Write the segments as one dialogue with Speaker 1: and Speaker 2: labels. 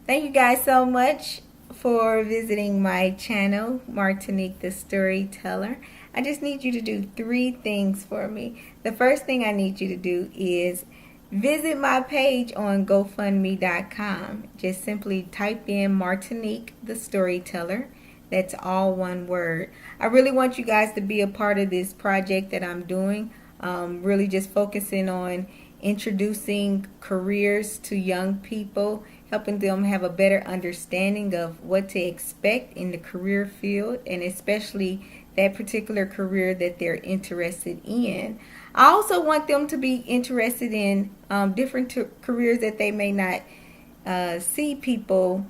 Speaker 1: Thank you guys so much for visiting my channel, Martinique the Storyteller. I just need you to do three things for me. The first thing I need you to do is visit my page on GoFundMe.com. Just simply type in Martinique the Storyteller. That's all one word. I really want you guys to be a part of this project that I'm doing. Really just focusing on introducing careers to young people, helping them have a better understanding of what to expect in the career field, and especially that particular career that they're interested in. I also want them to be interested in different careers that they may not see people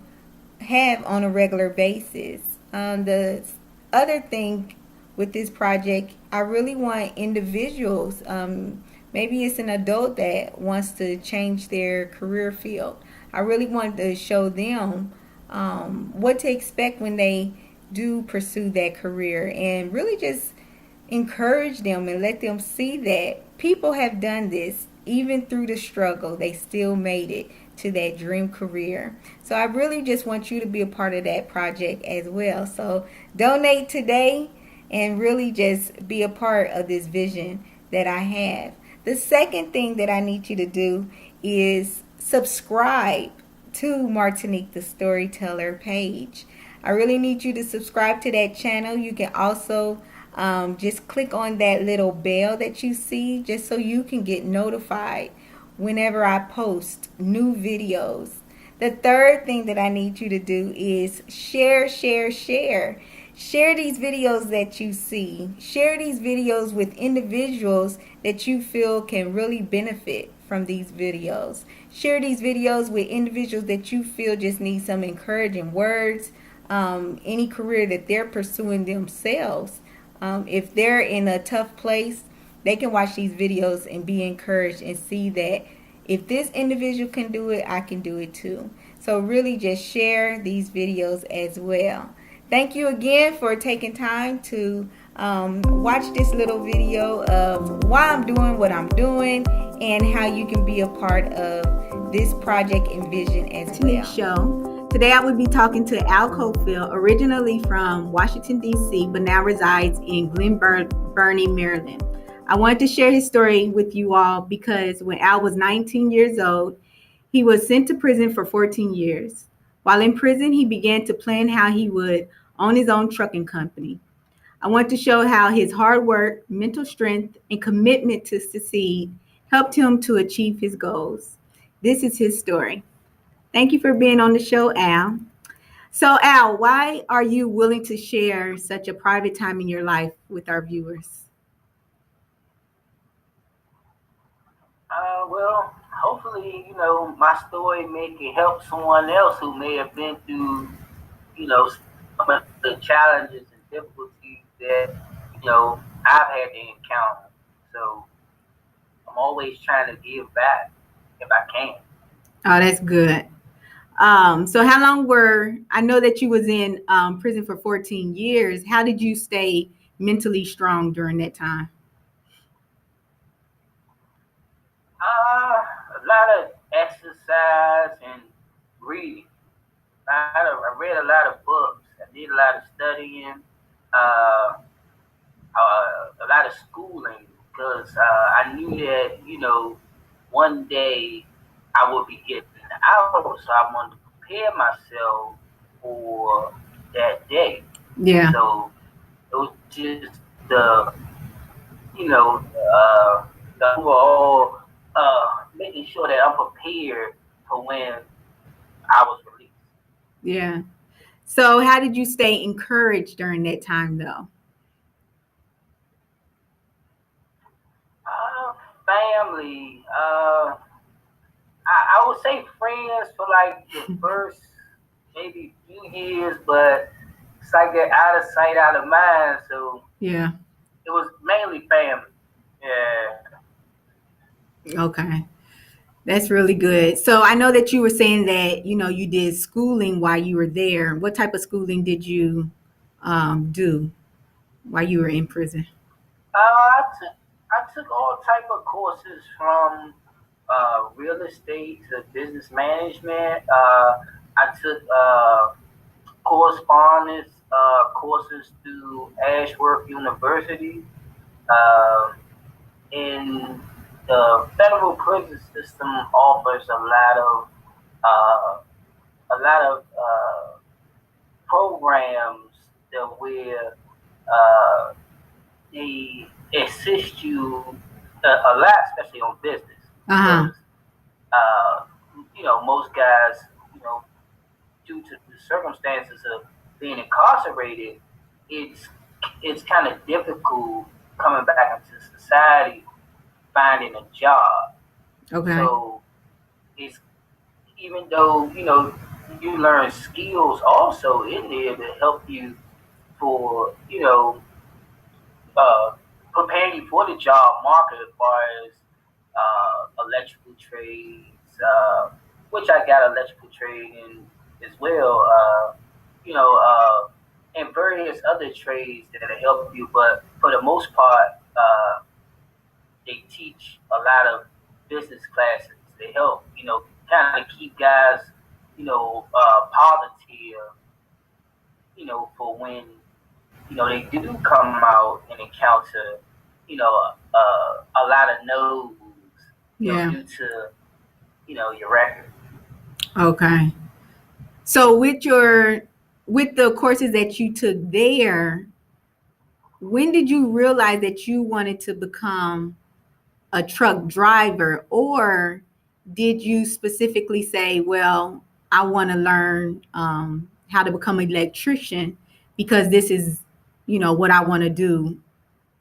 Speaker 1: have on a regular basis. The other thing with this project, I really want individuals, maybe it's an adult that wants to change their career field. I really want to show them what to expect when they do pursue that career, and really just encourage them and let them see that people have done this. Even through the struggle, they still made it to that dream career. So I really just want you to be a part of that project as well. So donate today and really just be a part of this vision that I have. The second thing that I need you to do is subscribe to Martinique the Storyteller page. I really need you to subscribe to that channel. You can also just click on that little bell that you see just so you can get notified whenever I post new videos. The third thing that I need you to do is share, share, share. Share these videos that you see. Share these videos with individuals that you feel can really benefit from these videos. Share these videos with individuals that you feel just need some encouraging words, any career that they're pursuing themselves. If they're in a tough place, they can watch these videos and be encouraged and see that if this individual can do it, I can do it too. So really just share these videos as well. Thank you again for taking time to watch this little video of why I'm doing what I'm doing and how you can be a part of this project and vision as well. Show. Today I will be talking to Al Cofield, originally from Washington, D.C., but now resides in Glen Burnie, Maryland. I wanted to share his story with you all because when Al was 19 years old, he was sent to prison for 14 years. While in prison, he began to plan how he would own his own trucking company. I want to show how his hard work, mental strength, and commitment to succeed helped him to achieve his goals. This is his story. Thank you for being on the show, Al. So, Al, why are you willing to share such a private time in your life with our viewers?
Speaker 2: Well, hopefully, my story may can help someone else who may have been through, some of the challenges and difficulties that, I've had to encounter. So I'm always trying to give back if I can.
Speaker 1: Oh, that's good. So how long I know that you was in prison for 14 years. How did you stay mentally strong during that time?
Speaker 2: A lot of exercise and reading. I read a lot of books. I did a lot of studying, uh, a lot of schooling because I knew that one day I would be getting out, so I wanted to prepare myself for that day.
Speaker 1: Yeah.
Speaker 2: So it was just the you know the overall making sure that I'm prepared for when I was released.
Speaker 1: Yeah. So how did you stay encouraged during that time though?
Speaker 2: Family. I would say friends for like the first maybe few years, but it's like they're out of sight, out of mind. So
Speaker 1: Yeah.
Speaker 2: it was mainly family. Yeah.
Speaker 1: Okay. That's really good. So I know that you were saying that, you did schooling while you were there. What type of schooling did you do while you were in prison?
Speaker 2: I took all type of courses from real estate to business management. I took correspondence courses through Ashworth University. Um, in the federal prison system offers a lot of programs that where uh, they assist you a lot, especially on business,
Speaker 3: Uh-huh.
Speaker 2: because uh, most guys, you know, due to the circumstances of being incarcerated, it's it's kind of difficult coming back into society, finding a job.
Speaker 3: Okay.
Speaker 2: So it's even though you learn skills also in there to help you for uh, preparing you for the job market as far as electrical trades, which I got electrical trade in as well. And various other trades that help you, but for the most part, they teach a lot of business classes. They help, kind of keep guys, positive, for when, they do come out and encounter, a lot of no's,
Speaker 3: Yeah.
Speaker 2: due to, your record.
Speaker 3: Okay. So with the courses that you took there, when did you realize that you wanted to become a truck driver, or did you specifically say, well, I want to learn how to become an electrician because this is, what I want to do.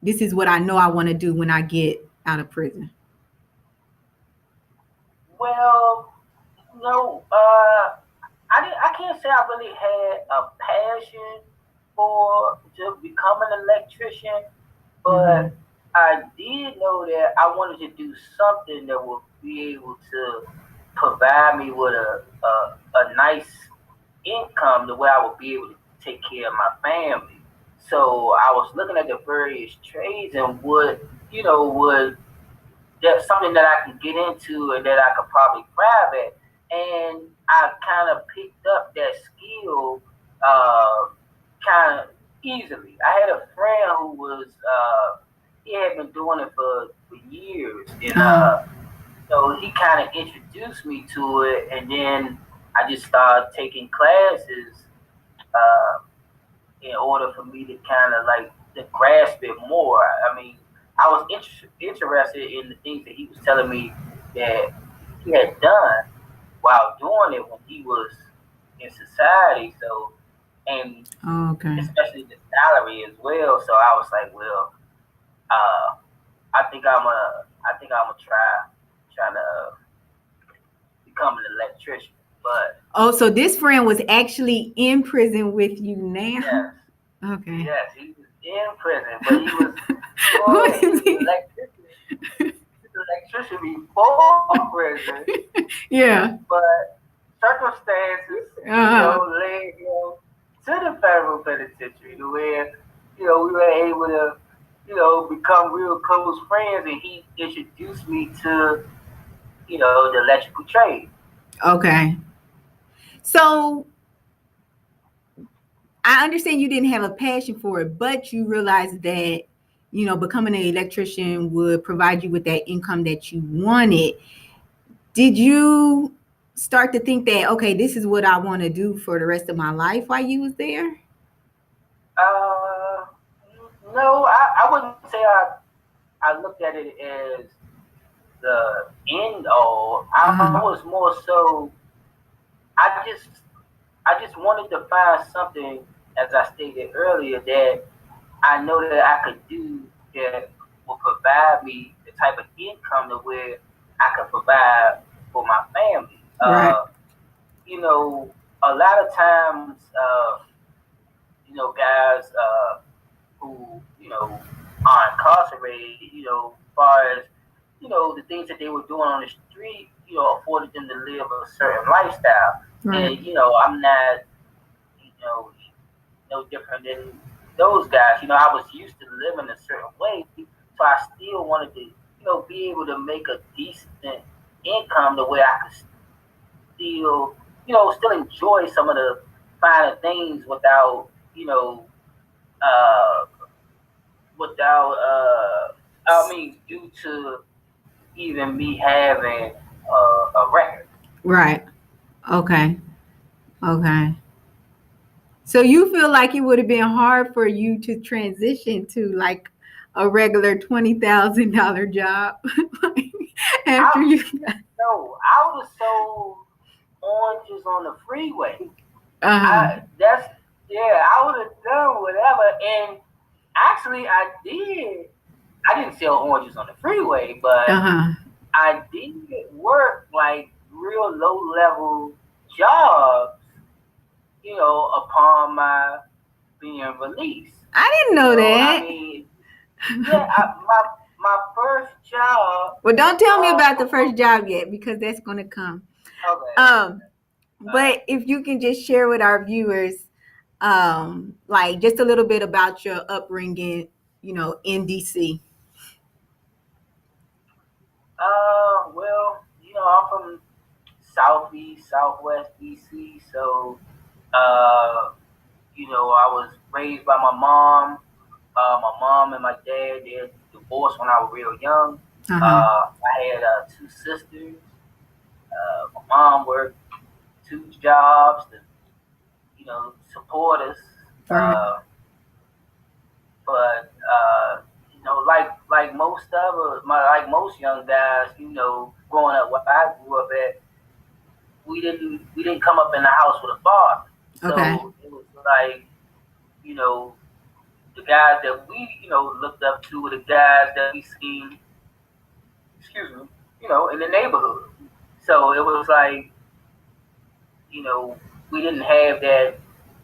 Speaker 3: This is what I know I want to do when I get out of prison.
Speaker 2: Well, no, I can't say I really had a passion for to become an electrician,
Speaker 3: Mm-hmm.
Speaker 2: but I did know that I wanted to do something that would be able to provide me with a nice income the way I would be able to take care of my family. So I was looking at the various trades and would that's something that I can get into and that I could probably thrive at. And I kind of picked up that skill kind of easily. I had a friend who he had been doing it for years. And
Speaker 3: Uh,
Speaker 2: so he kind of introduced me to it. And then I just started taking classes uh, in order for me to kind of like to grasp it more. I mean, I was interested in the things that he was telling me that he had done while doing it when he was in society. So, and
Speaker 3: okay.
Speaker 2: especially the salary as well. So I was like, well, uh, I think I'm gonna try to become an electrician. But
Speaker 3: Oh, so this friend was actually in prison with you now?
Speaker 2: yes,
Speaker 3: Okay.
Speaker 2: yes, he was in prison, but he was
Speaker 3: What
Speaker 2: he
Speaker 3: is
Speaker 2: was an
Speaker 3: he?
Speaker 2: electrician before prison,
Speaker 3: Yeah.
Speaker 2: but circumstances,
Speaker 3: Uh-huh.
Speaker 2: led him to the federal penitentiary to where, we were able to, become real close friends, and he introduced me to, the electrical trade.
Speaker 3: Okay. So I understand you didn't have a passion for it, but you realized that, becoming an electrician would provide you with that income that you wanted. Did you start to think that, okay, this is what I want to do for the rest of my life while you was there?
Speaker 2: Uh, no, I wouldn't say I looked at it as the end all. I
Speaker 3: Uh-huh.
Speaker 2: was more so, I just I just wanted to find something, as I stated earlier, that I know that I could do that will provide me the type of income to where I could provide for my family.
Speaker 3: Right.
Speaker 2: A lot of times, guys who are incarcerated, as far as the things that they were doing on the street, afforded them to live a certain lifestyle.
Speaker 3: Right.
Speaker 2: And I'm not, you know, no different than those guys. I was used to living a certain way, so I still wanted to, be able to make a decent income the way I could still, still enjoy some of the finer things without, uh, I mean, due to even me having a record.
Speaker 3: Right. Okay. Okay. So you feel like it would have been hard for you to transition to like a regular $20,000 job after
Speaker 2: I
Speaker 3: you
Speaker 2: no, I would have sold oranges on the freeway.
Speaker 3: uh-huh.
Speaker 2: That's yeah, I would have done whatever. And actually, I did. I didn't sell oranges on the freeway, but
Speaker 3: Uh-huh.
Speaker 2: I did work like real low level jobs, upon my being released.
Speaker 3: I didn't know
Speaker 2: I
Speaker 3: that.
Speaker 2: mean, yeah, my first job.
Speaker 3: Well, don't tell me
Speaker 2: Uh,
Speaker 3: about the first job yet because that's going to come.
Speaker 2: okay,
Speaker 3: Um,
Speaker 2: uh,
Speaker 3: but if you can just share with our viewers, like just a little bit about your upbringing, in DC.
Speaker 2: well, I'm from southeast, southwest DC, so uh, I was raised by my mom. My mom and my dad, they had divorced when I was real young.
Speaker 3: Uh-huh.
Speaker 2: I had two sisters. My mom worked two jobs to, support us.
Speaker 3: Right.
Speaker 2: But like most of us, like most young guys, growing up where I grew up at, we didn't come up in the house with a father.
Speaker 3: Okay.
Speaker 2: So it was like, you know, the guys that we, looked up to were the guys that we seen, excuse me, in the neighborhood. So it was like, you know, we didn't have that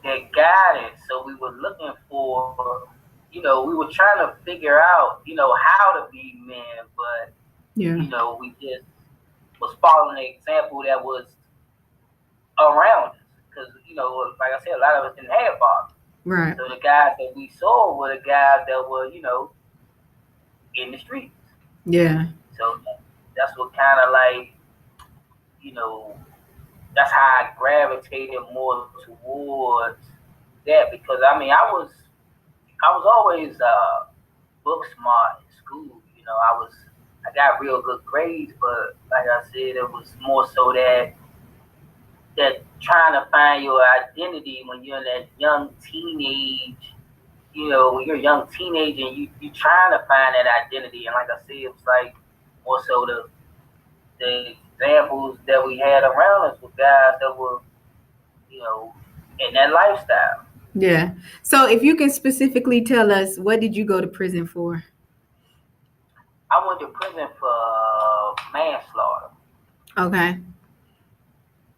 Speaker 2: guidance. So we were looking for, we were trying to figure out, how to be men, but
Speaker 3: Yeah.
Speaker 2: we just was following the example that was around us. Because, like I said, a lot of us didn't have fathers.
Speaker 3: Right.
Speaker 2: So the guys that we saw were the guys that were, in the streets.
Speaker 3: Yeah.
Speaker 2: So that's what kind of like, you know, that's how I gravitated more towards that because I mean I was always book smart in school. I got real good grades, but like I said, it was more so that trying to find your identity when you're in that young teenage. When you're a young teenager and you trying to find that identity, and like I said, it was like more so the examples that we had around us with guys that were, you know, in that lifestyle.
Speaker 3: Yeah. So if you can specifically tell us, what did you go to prison for?
Speaker 2: I went to prison for manslaughter.
Speaker 3: Okay.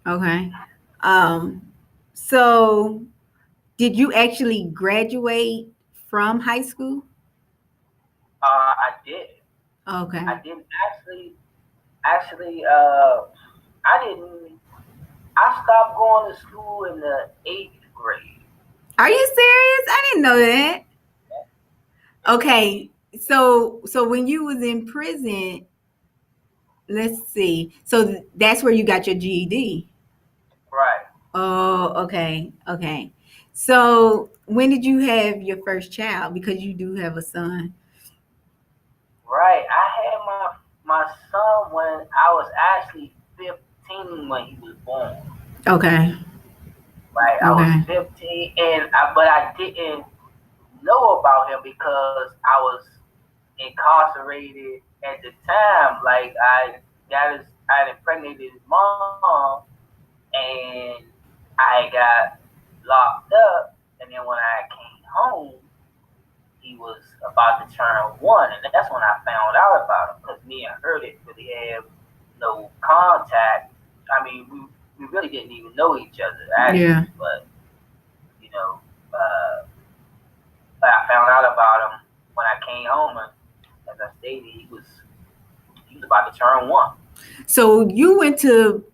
Speaker 3: Okay. Um, so did you actually graduate from high school?
Speaker 2: I did.
Speaker 3: Okay.
Speaker 2: I didn't actually. I didn't. I stopped going to school in the eighth grade.
Speaker 3: Are you serious? I didn't know that.
Speaker 2: In the
Speaker 3: Okay.
Speaker 2: eighth.
Speaker 3: So when you was in prison, let's see. So that's where you got your GED.
Speaker 2: Right.
Speaker 3: Oh, okay. Okay. So when did you have your first child? Because you do have a son.
Speaker 2: Right. I had my son when I was actually 15 when he was born.
Speaker 3: Okay.
Speaker 2: Right. I was
Speaker 3: Okay.
Speaker 2: 15, but I didn't know about him because I was incarcerated at the time. Like I impregnated his mom, and I got locked up. And then when I came home, he was about to turn one, and that's when I found out about him because me and her didn't really have no contact. I mean, we really didn't even know each other
Speaker 3: Yeah.
Speaker 2: actually, but you know, uh, I found out about him when I came home, and as I stated, he was about to turn one.
Speaker 3: So you went to,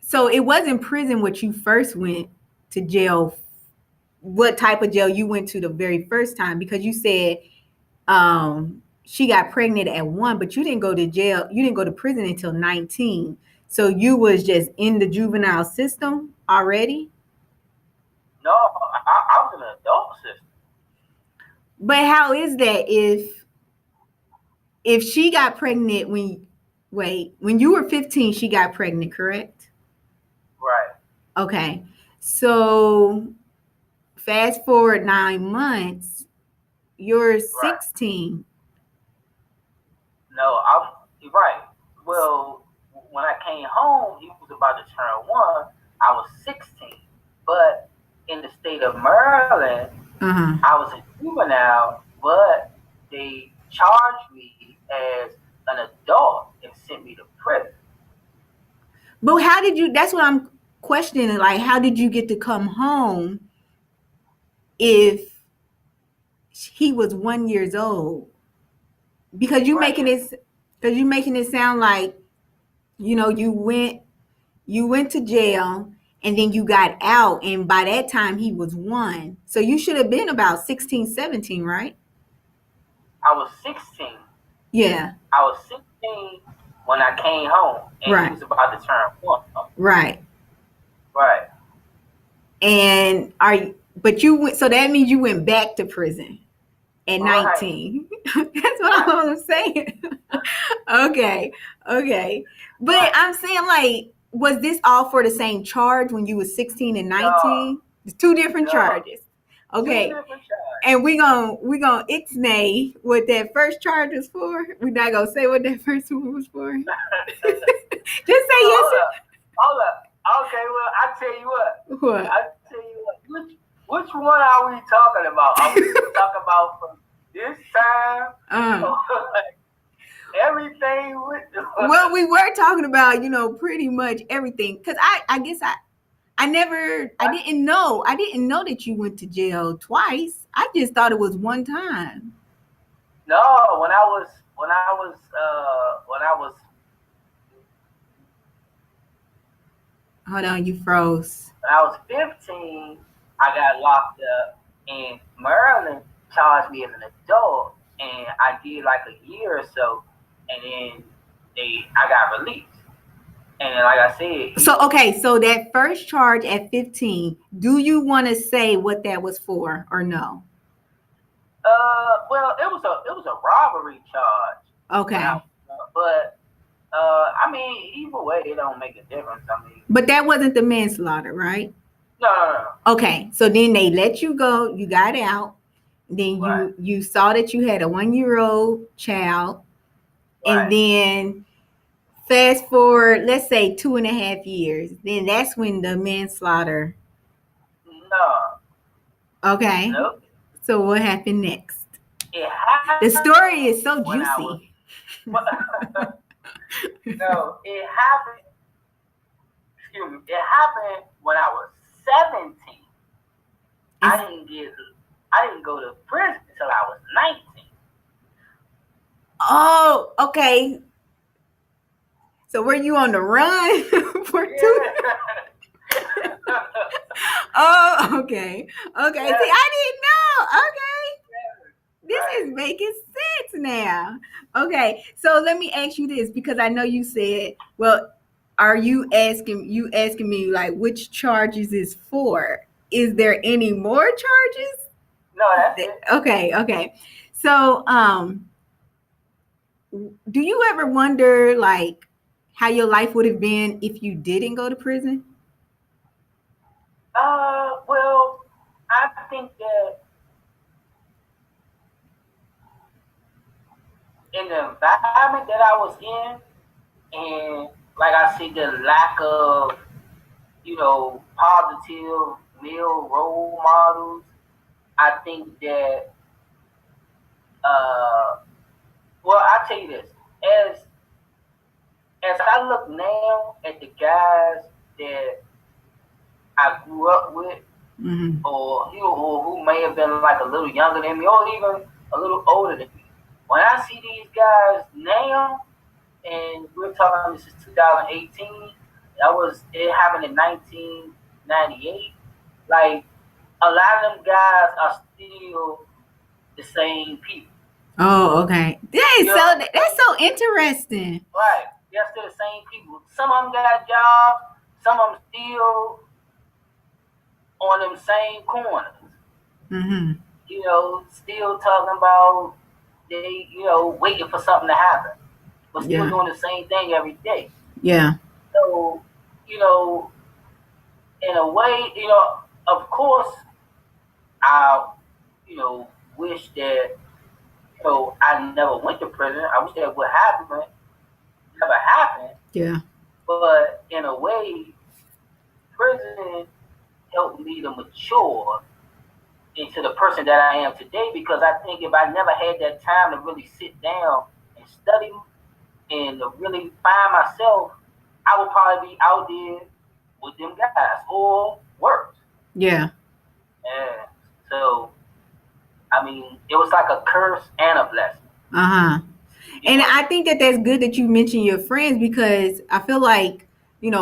Speaker 3: so it wasn't prison what you first went to jail. What type of jail you went to the very first time? Because you said she got pregnant at 1, but you didn't go to jail. You didn't go to prison until 19. So you was just in the juvenile system already?
Speaker 2: No, I was in an adult system.
Speaker 3: But how is that if she got pregnant when you were 15, she got pregnant, correct?
Speaker 2: Right.
Speaker 3: Okay. So fast forward 9 months, you're
Speaker 2: Right.
Speaker 3: 16.
Speaker 2: No, you're right. Well, when I came home, he was about to turn 1. I was 16. But in the state of Maryland,
Speaker 3: Uh-huh.
Speaker 2: I was a juvenile, but they charged me as an adult and sent me to prison.
Speaker 3: But how did you that's what I'm questioning, like how did you get to come home if he was 1 years old? Because you
Speaker 2: Right.
Speaker 3: making it because you making it sound like, you went to jail and then you got out, and by that time he was 1. So you should have been about 16, 17, right?
Speaker 2: I was 16.
Speaker 3: Yeah.
Speaker 2: I was 16 when I came home, and he
Speaker 3: Right.
Speaker 2: was about to turn 1.
Speaker 3: Right.
Speaker 2: Right.
Speaker 3: And but you went, so that means you went back to prison at
Speaker 2: Right.
Speaker 3: 19. That's what
Speaker 2: Right.
Speaker 3: I'm saying. Okay. Okay. But
Speaker 2: Right.
Speaker 3: I'm saying, like, was this all for the same charge when you was 16 and
Speaker 2: No.
Speaker 3: 19? It's two different
Speaker 2: No.
Speaker 3: charges.
Speaker 2: Two
Speaker 3: Okay.
Speaker 2: different charges.
Speaker 3: And we gonna ixnay what that first charge was for. We're not gonna say what that first one was for. Just say
Speaker 2: Well,
Speaker 3: yes.
Speaker 2: hold up. Hold up. Okay, well, I tell you what.
Speaker 3: What?
Speaker 2: I tell you what. Which one are we talking about? Are we talking about from this time?
Speaker 3: Uh,
Speaker 2: Everything with the
Speaker 3: well, we were talking about, pretty much everything. Cause I guess I didn't know that you went to jail twice. I just thought it was one time.
Speaker 2: No, when I was
Speaker 3: Hold on, you froze.
Speaker 2: when I was 15, I got locked up, and Maryland charged me as an adult, and I did like a year or so, and then I got released. And like I said,
Speaker 3: So okay, so that first charge at 15, do you want to say what that was for or no?
Speaker 2: well, it was a robbery charge,
Speaker 3: Okay.
Speaker 2: but I mean, either way, it don't make a difference. I mean,
Speaker 3: But that wasn't the manslaughter, right?
Speaker 2: no.
Speaker 3: Okay, so then they let you go, you got out, then
Speaker 2: Right.
Speaker 3: you saw that you had a 1-year-old child, and
Speaker 2: Right.
Speaker 3: then fast forward, let's say 2.5 years, then that's when the manslaughter.
Speaker 2: No.
Speaker 3: Okay.
Speaker 2: Nope.
Speaker 3: So what happened next?
Speaker 2: It happened.
Speaker 3: The story is so
Speaker 2: when I
Speaker 3: juicy.
Speaker 2: No, it happened. Excuse me. It happened when I was 17. I didn't go to prison until I was 19.
Speaker 3: Oh, okay. So were you on the run for two? Oh, okay. Okay.
Speaker 2: Yeah.
Speaker 3: See, I didn't know. Okay. This
Speaker 2: Right.
Speaker 3: is making sense now. Okay. So let me ask you this, because I know you said, well, are you asking me like which charges is for? Is there any more charges?
Speaker 2: No, that's it.
Speaker 3: Okay. So, do you ever wonder like how your life would have been if you didn't go to prison?
Speaker 2: Well, I think that in the environment that I was in, and like I see the lack of, positive male role models, I think that, uh, well, I tell you this, as as I look now at the guys that I grew up with,
Speaker 3: Mm-hmm.
Speaker 2: or who may have been like a little younger than me, or even a little older than me. When I see these guys now, and we're talking this is 2018, it happened in 1998. Like a lot of them guys are still the same people.
Speaker 3: Oh, okay.
Speaker 2: You know?
Speaker 3: That's so interesting.
Speaker 2: Right. They're still the same people. Some of them got jobs. Some of them still on them same corners.
Speaker 3: Mm-hmm.
Speaker 2: Still talking about they, waiting for something to happen, but still
Speaker 3: Yeah.
Speaker 2: doing the same thing every day.
Speaker 3: Yeah.
Speaker 2: So, you know, in a way, of course, I, wish that, I never went to prison. I wish that would happen, never happened.
Speaker 3: Yeah.
Speaker 2: But in a way, prison helped me to mature into the person that I am today because I think if I never had that time to really sit down and study and to really find myself, I would probably be out there with them guys or worse.
Speaker 3: Yeah.
Speaker 2: And so, I mean, it was like a curse and a blessing.
Speaker 3: Uh-huh.
Speaker 2: You
Speaker 3: And
Speaker 2: know,
Speaker 3: I think that that's good that you mentioned your friends because I feel like,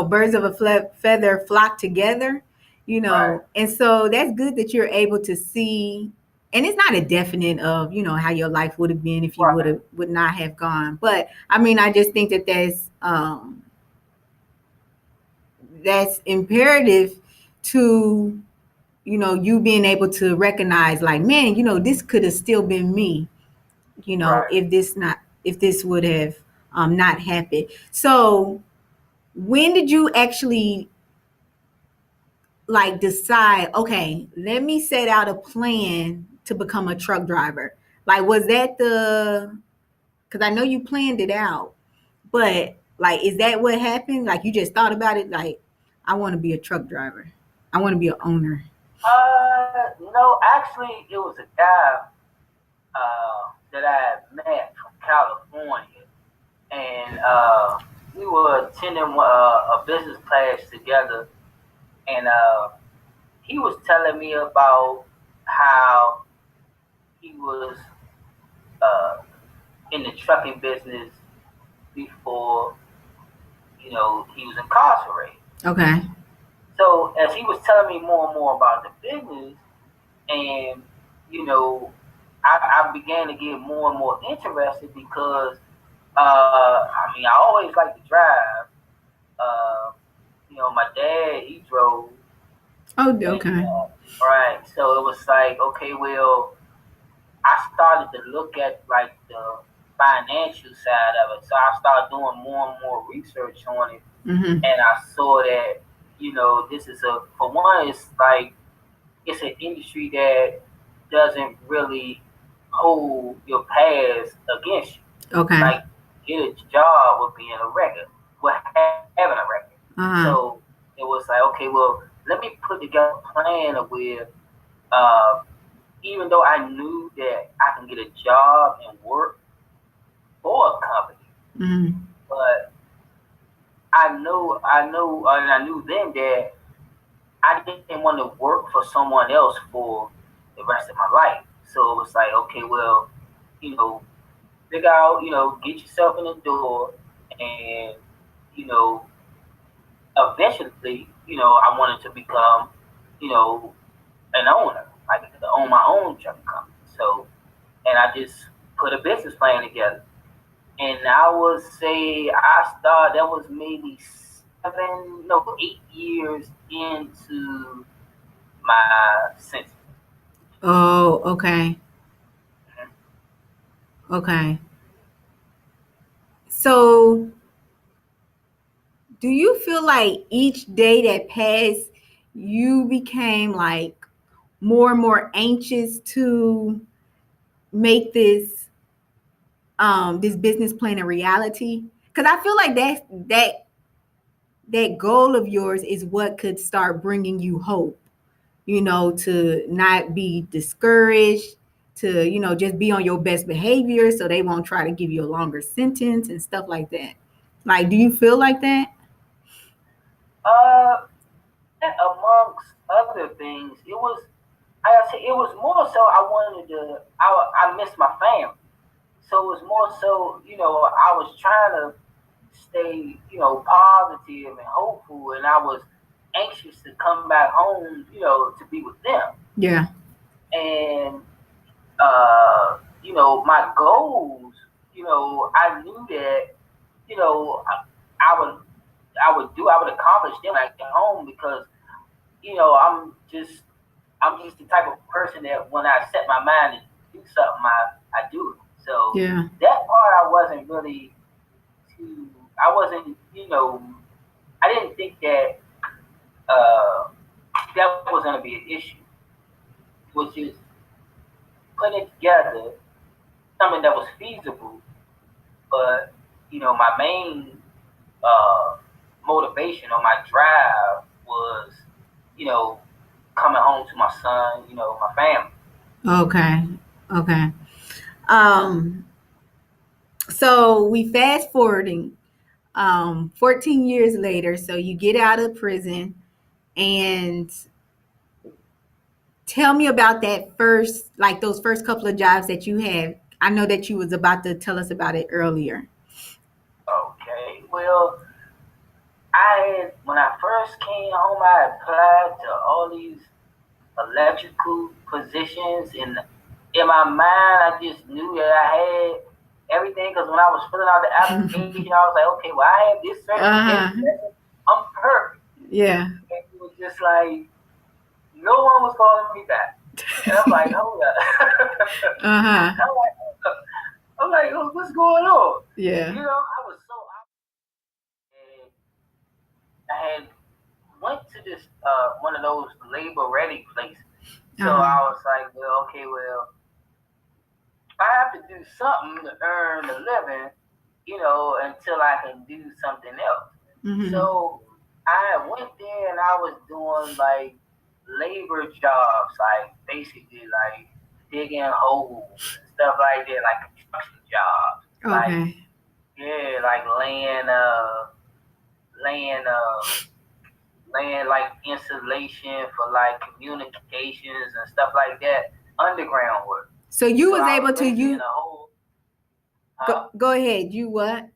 Speaker 3: birds of a feather flock together,
Speaker 2: right,
Speaker 3: and so that's good that you're able to see. And it's not a definite of, how your life would have been if you
Speaker 2: right,
Speaker 3: would not have gone. But I mean, I just think that that's imperative to, you being able to recognize like, man, this could have still been me,
Speaker 2: right.
Speaker 3: if this would have not happened. So when did you actually like decide, okay, let me set out a plan to become a truck driver? Like, was that because I know you planned it out, but like, is that what happened? Like, you just thought about it, like, I want to be a truck driver. I want to be an owner.
Speaker 2: No, actually, it was a guy that I had met from California, and we were attending a business class together, and he was telling me about how he was uh, in the trucking business before he was incarcerated.
Speaker 3: Okay.
Speaker 2: So as he was telling me more and more about the business, and you know, I began to get more and more interested because I mean I always liked to drive. Uh, my dad he drove,
Speaker 3: Oh,
Speaker 2: and
Speaker 3: okay.
Speaker 2: right, so it was like okay, well I started to look at like the financial side of it. So I started doing more and more research on it,
Speaker 3: Mm-hmm.
Speaker 2: and I saw that this is for one, it's like it's an industry that doesn't really hold your past against you.
Speaker 3: Okay.
Speaker 2: Like get a job with being a record, with having a record.
Speaker 3: Uh-huh.
Speaker 2: So it was like okay, well let me put together a plan of where. Uh, Even though I knew that I can get a job and work for a company,
Speaker 3: Mm-hmm.
Speaker 2: but and I knew then that I didn't want to work for someone else for the rest of my life. So it was like, okay, well, you know, figure out, get yourself in the door, and you know, eventually, I wanted to become, you know, an owner, like to own my own trucking company. So and I just put a business plan together. And I would say I started. That was maybe 8 years into my sentence.
Speaker 3: Oh, okay. Okay. So, do you feel like each day that passed, you became like more and more anxious to make this business plan a reality? Because I feel like that goal of yours is what could start bringing you hope. To not be discouraged, to just be on your best behavior, so they won't try to give you a longer sentence and stuff like that. Like, do you feel like that?
Speaker 2: Uh, and amongst other things, I say it was more so I wanted to. I missed my family, so it was more so I was trying to stay positive and hopeful, and I was anxious to come back home, to be with them.
Speaker 3: Yeah.
Speaker 2: And my goals, I knew that, I would I would accomplish them at home because I'm just the type of person that when I set my mind to do something, I do it. So
Speaker 3: Yeah.
Speaker 2: that part I wasn't really too. I wasn't, I didn't think that uh, that was going to be an issue, which is putting together something that was feasible. But my main uh, motivation or my drive was, you know, coming home to my son, my family.
Speaker 3: Okay. Okay. Um, so we fast forwarding 14 years later, so you get out of prison and tell me about that first, like those first couple of jobs that you had. I know that you was about to tell us about it earlier.
Speaker 2: Okay, well, when I first came home, I applied to all these electrical positions, and in my mind, I just knew that I had everything because when I was filling out the application, I was like, okay, well, I have this certification,
Speaker 3: Uh-huh.
Speaker 2: I'm perfect.
Speaker 3: Yeah.
Speaker 2: And it was just like no one was calling me back, and I'm like, hold up.
Speaker 3: Uh-huh.
Speaker 2: I'm like, oh, what's going on?
Speaker 3: Yeah.
Speaker 2: I was so and I had went to this one of those labor ready places. So
Speaker 3: Uh-huh.
Speaker 2: I was like, well, okay, well, I have to do something to earn a living, until I can do something else.
Speaker 3: Mm-hmm.
Speaker 2: So I went there and I was doing like labor jobs, like basically like digging holes and stuff like that, like construction jobs. Like
Speaker 3: Okay.
Speaker 2: yeah, like laying laying like insulation for like communications and stuff like that, underground work.
Speaker 3: So you
Speaker 2: So
Speaker 3: was
Speaker 2: I was
Speaker 3: able to
Speaker 2: basically in
Speaker 3: you
Speaker 2: a hole,
Speaker 3: go,
Speaker 2: huh?
Speaker 3: go ahead. You what?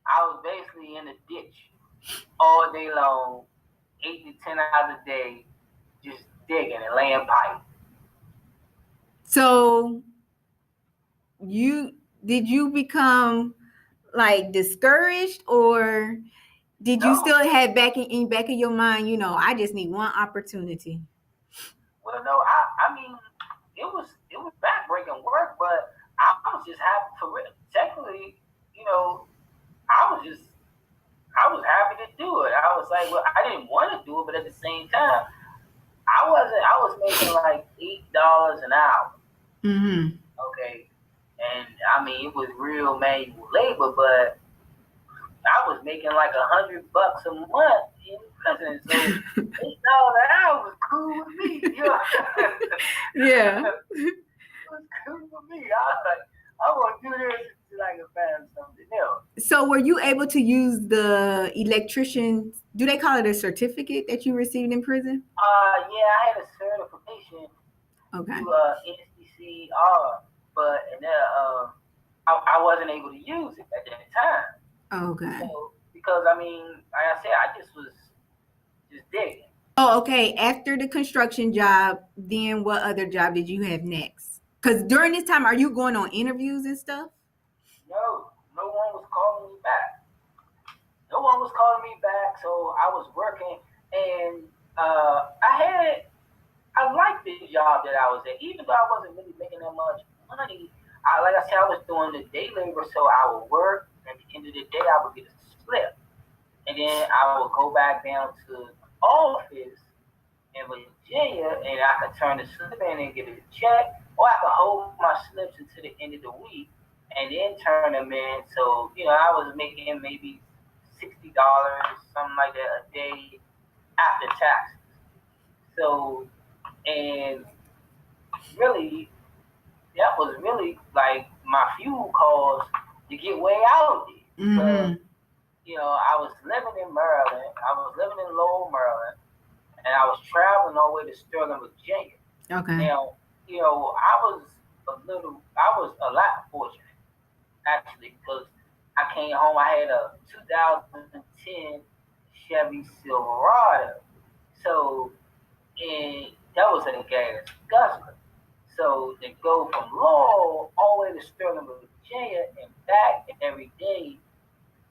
Speaker 2: I was basically in a ditch all day long, 8 to 10 hours a day, just digging and laying pipe.
Speaker 3: So you did you become like discouraged, or did you
Speaker 2: No,
Speaker 3: still have back of your mind, I just need one opportunity?
Speaker 2: well, no, I mean, it was backbreaking work, but I was just happy for real. Technically, you know, I was just I was happy to do it. I was like, well, I didn't want to do it, but at the same time, I wasn't. I was making like $8 an hour.
Speaker 3: Mm-hmm.
Speaker 2: Okay, and I mean, it was real manual labor, but I was making like $100 a month in prison. So $8 an hour was cool with me.
Speaker 3: Yeah.
Speaker 2: It was cool with me. I was like, I want to do this until I can find something else.
Speaker 3: So were you able to use the electrician, do they call it a certificate that you received in prison?
Speaker 2: Yeah, I had a certification
Speaker 3: Okay.
Speaker 2: through NCCR, but I wasn't able to use it at that time.
Speaker 3: Okay.
Speaker 2: So because I mean, like I said, I just was just digging.
Speaker 3: Oh, okay. After the construction job, then what other job did you have next? Because during this time, are you going on interviews and stuff?
Speaker 2: No, no one was calling me back. No one was calling me back, so I was working, and I liked the job that I was at, even though I wasn't really making that much money. Like I said, I was doing the day labor, so I would work. At the end of the day, I would get a slip, and then I would go back down to the office in Virginia, and I could turn the slip in and get a check, or I could hold my slips until the end of the week and then turn them in. So I was making maybe $60, something like that a day after taxes. So, and really, that was really like my fuel cost to get way out there because
Speaker 3: Mm-hmm.
Speaker 2: I was living in Maryland, I was living in Lowell, Maryland, and I was traveling all the way to Sterling, Virginia.
Speaker 3: Okay.
Speaker 2: Now, I was a lot fortunate actually because I came home. I had a 2010 Chevy Silverado, so and that was a gas guzzler. So to go from Lowell all the way to Sterling, Virginia, and back every day,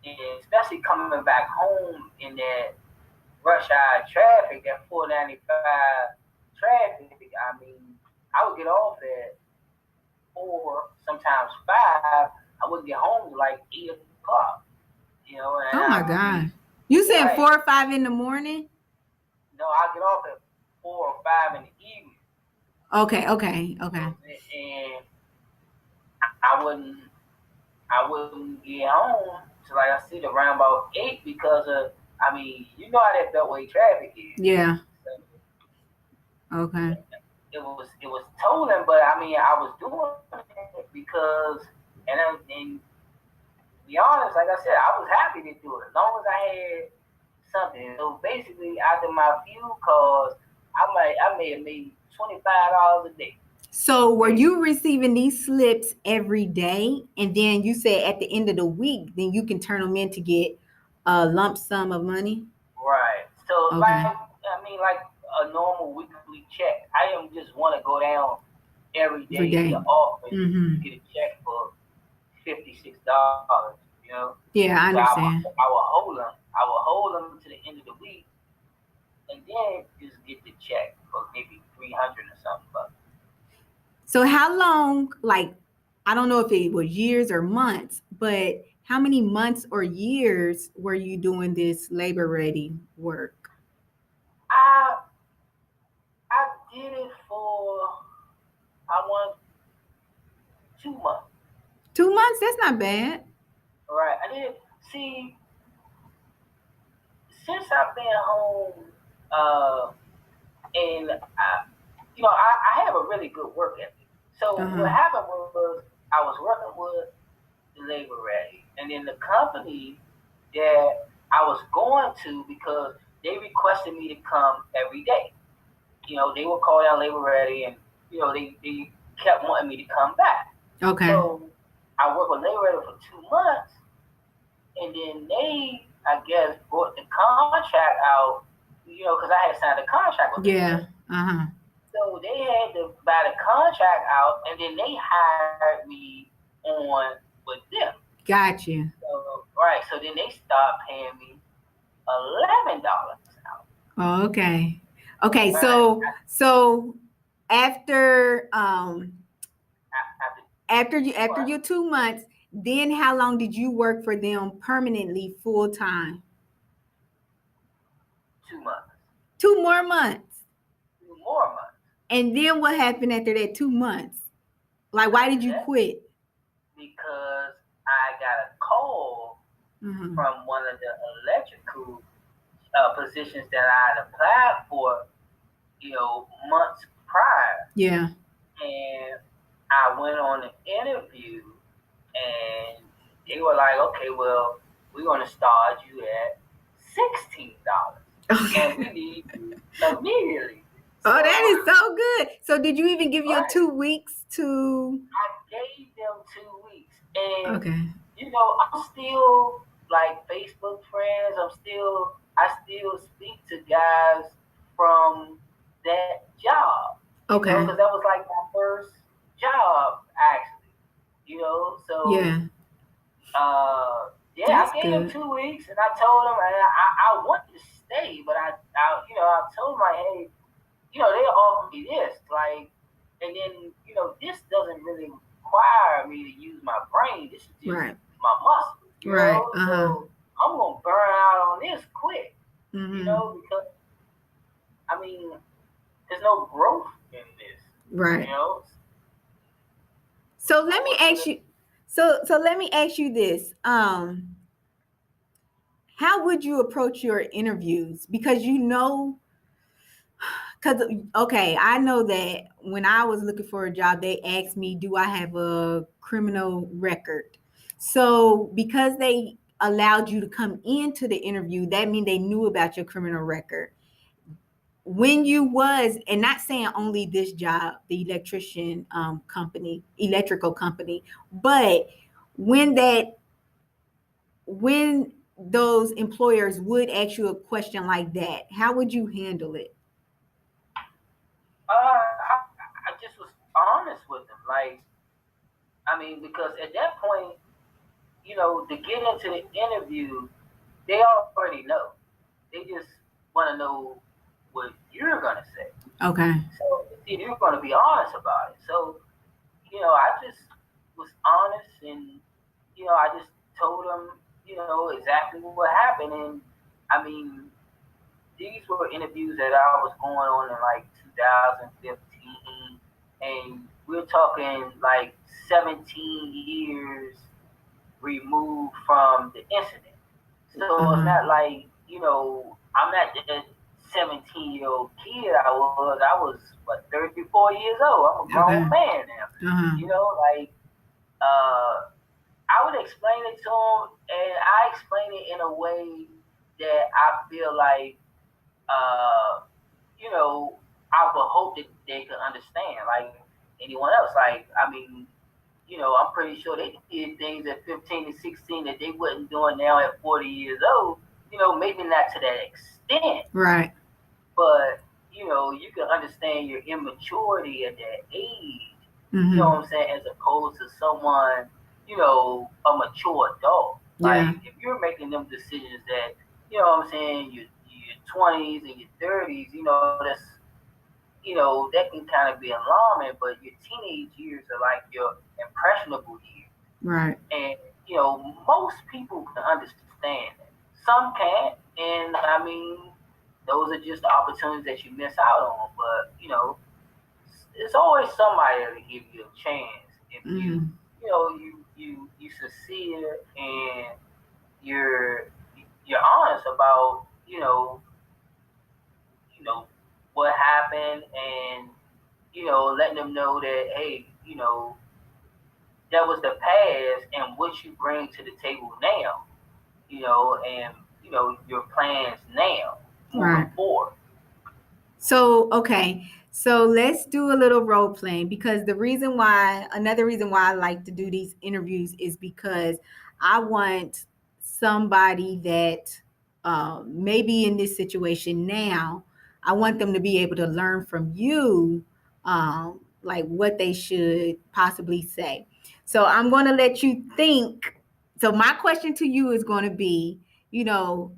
Speaker 2: and especially coming back home in that rush hour traffic, that 495 traffic. I mean, I would get off at 4, sometimes 5. I wouldn't get home till like 8 o'clock. And
Speaker 3: Oh
Speaker 2: I
Speaker 3: my
Speaker 2: would be
Speaker 3: God. You saying
Speaker 2: right.
Speaker 3: 4 or 5 in the morning?
Speaker 2: No, I get off at 4 or 5 in the evening.
Speaker 3: Okay, okay, okay.
Speaker 2: And I wouldn't get home till like I said around about 8 because of I mean, you know how that beltway traffic is.
Speaker 3: Yeah.
Speaker 2: So
Speaker 3: Okay.
Speaker 2: it was tolling, but I mean I was doing it because and to be honest, like I said, I was happy to do it as long as I had something. So basically, after my fuel costs, I may have made $25 a day.
Speaker 3: So were
Speaker 2: Basically.
Speaker 3: you receiving these slips every day? And then you said at the end of the week, then you can turn them in to get a lump sum of money?
Speaker 2: Right. So
Speaker 3: Okay.
Speaker 2: like a normal weekly check. I don't just want to go down every
Speaker 3: Every
Speaker 2: day to the
Speaker 3: day.
Speaker 2: office to
Speaker 3: Mm-hmm.
Speaker 2: get a check for $56.
Speaker 3: Yeah, I
Speaker 2: So I will
Speaker 3: understand.
Speaker 2: I will hold them. I will hold them to the end of the week, and then just get the check for maybe 300 or something. But
Speaker 3: So how long, like, I don't know if it was years or months, but how many months or years were you doing this labor ready work?
Speaker 2: I I did it for I want 2 months.
Speaker 3: 2 months? That's not bad.
Speaker 2: All right. I did see since I've been home, uh, and I have a really good work ethic. So what
Speaker 3: Uh-huh.
Speaker 2: happened was I was working with the labor ready, and then the company that I was going to because they requested me to come every day. They would call down labor ready, and they kept wanting me to come back.
Speaker 3: Okay.
Speaker 2: So I worked with labor ready for 2 months, and then they, I guess, brought the contract out. Because I had signed a contract with labor
Speaker 3: Yeah.
Speaker 2: ready.
Speaker 3: Uh-huh.
Speaker 2: So they had to buy the contract out, and then they hired me on with them.
Speaker 3: Got you.
Speaker 2: So right, so then they start paying me $11 an hour.
Speaker 3: Oh, okay. Okay,
Speaker 2: Right
Speaker 3: so after
Speaker 2: after
Speaker 3: after
Speaker 2: what?
Speaker 3: your 2 months, then how long did you work for them permanently full time?
Speaker 2: 2 months,
Speaker 3: 2 more months.
Speaker 2: 2 more months.
Speaker 3: And then what happened after that 2 months? Like, why did you
Speaker 2: That
Speaker 3: quit?
Speaker 2: because I got a call
Speaker 3: Mm-hmm.
Speaker 2: from one of the electrical positions that I had applied for, months prior,
Speaker 3: Yeah.
Speaker 2: and I went on an interview, and they were like, "Okay, well, we're gonna start you at $16, and we
Speaker 3: Okay.
Speaker 2: need you immediately."
Speaker 3: Oh, that
Speaker 2: So,
Speaker 3: is so good. So did you even give your
Speaker 2: right,
Speaker 3: 2 weeks to?
Speaker 2: I gave them 2 weeks, and
Speaker 3: Okay.
Speaker 2: I'm still like Facebook friends. I still speak to guys from that job,
Speaker 3: Okay.
Speaker 2: because that was like my first job actually, so
Speaker 3: Yeah.
Speaker 2: yeah,
Speaker 3: That's
Speaker 2: I gave them
Speaker 3: good.
Speaker 2: 2 weeks, and I told them, and I wanted to stay, but I told them like, hey, they offered me this, like, and then this doesn't really require me to use my brain. This is just
Speaker 3: Right.
Speaker 2: my muscle,
Speaker 3: Right. Uh-huh.
Speaker 2: so I'm gonna burn out on this quick,
Speaker 3: Mm-hmm.
Speaker 2: because I mean, there's no growth in this, you
Speaker 3: Right.
Speaker 2: know.
Speaker 3: So
Speaker 2: I
Speaker 3: let me
Speaker 2: work
Speaker 3: ask
Speaker 2: with
Speaker 3: you. So let me ask you this. How would you approach your interviews? Because okay, I know that when I was looking for a job, they asked me, "Do I have a criminal record?" So because they allowed you to come into the interview, that means they knew about your criminal record. When you was, and not saying only this job, the electrician company, electrical company, but when that when those employers would ask you a question like that, how would you handle it?
Speaker 2: I just was honest with them, like, I mean, because at that point, to get into the interview, they already know. They just want to know what you're gonna say.
Speaker 3: Okay.
Speaker 2: So you're gonna be honest about it. So I just was honest, and I just told them, exactly what happened. And I mean, these were interviews that I was going on in like 2015, and we're talking like 17 years removed from the incident. So it's
Speaker 3: Uh-huh.
Speaker 2: not like, I'm not the 17-year-old kid I was, what, 34 years old. I'm a grown
Speaker 3: Okay.
Speaker 2: man now.
Speaker 3: Uh-huh.
Speaker 2: Like, I would explain it to them, and I explain it in a way that I feel like, uh, I would hope that they could understand, like anyone else. Like, I mean, I'm pretty sure they did things at 15 and 16 that they wasn't doing now at 40 years old. Maybe not to that extent,
Speaker 3: Right.
Speaker 2: but you can understand your immaturity at that age. You know
Speaker 3: Mm-hmm.
Speaker 2: what I'm saying? As opposed to someone, a mature adult.
Speaker 3: Yeah.
Speaker 2: Like if you're making them decisions that, what I'm saying, your 20s and your 30s, that can kind of be alarming. But your teenage years are like your impressionable years,
Speaker 3: Right.
Speaker 2: and most people can understand that. Some can't, and I mean, those are just the opportunities that you miss out on. But there's always somebody to give you a chance if
Speaker 3: Mm-hmm.
Speaker 2: you succeed and you're you're honest about you know what happened, and letting them know that, hey, that was the past, and what you bring to the table now, and your plans now moving
Speaker 3: Right.
Speaker 2: forward.
Speaker 3: So, okay. So let's do a little role playing because another reason why I like to do these interviews is because I want somebody that may be in this situation now. I want them to be able to learn from you, like what they should possibly say. So I'm going to let you think. So my question to you is going to be, you know,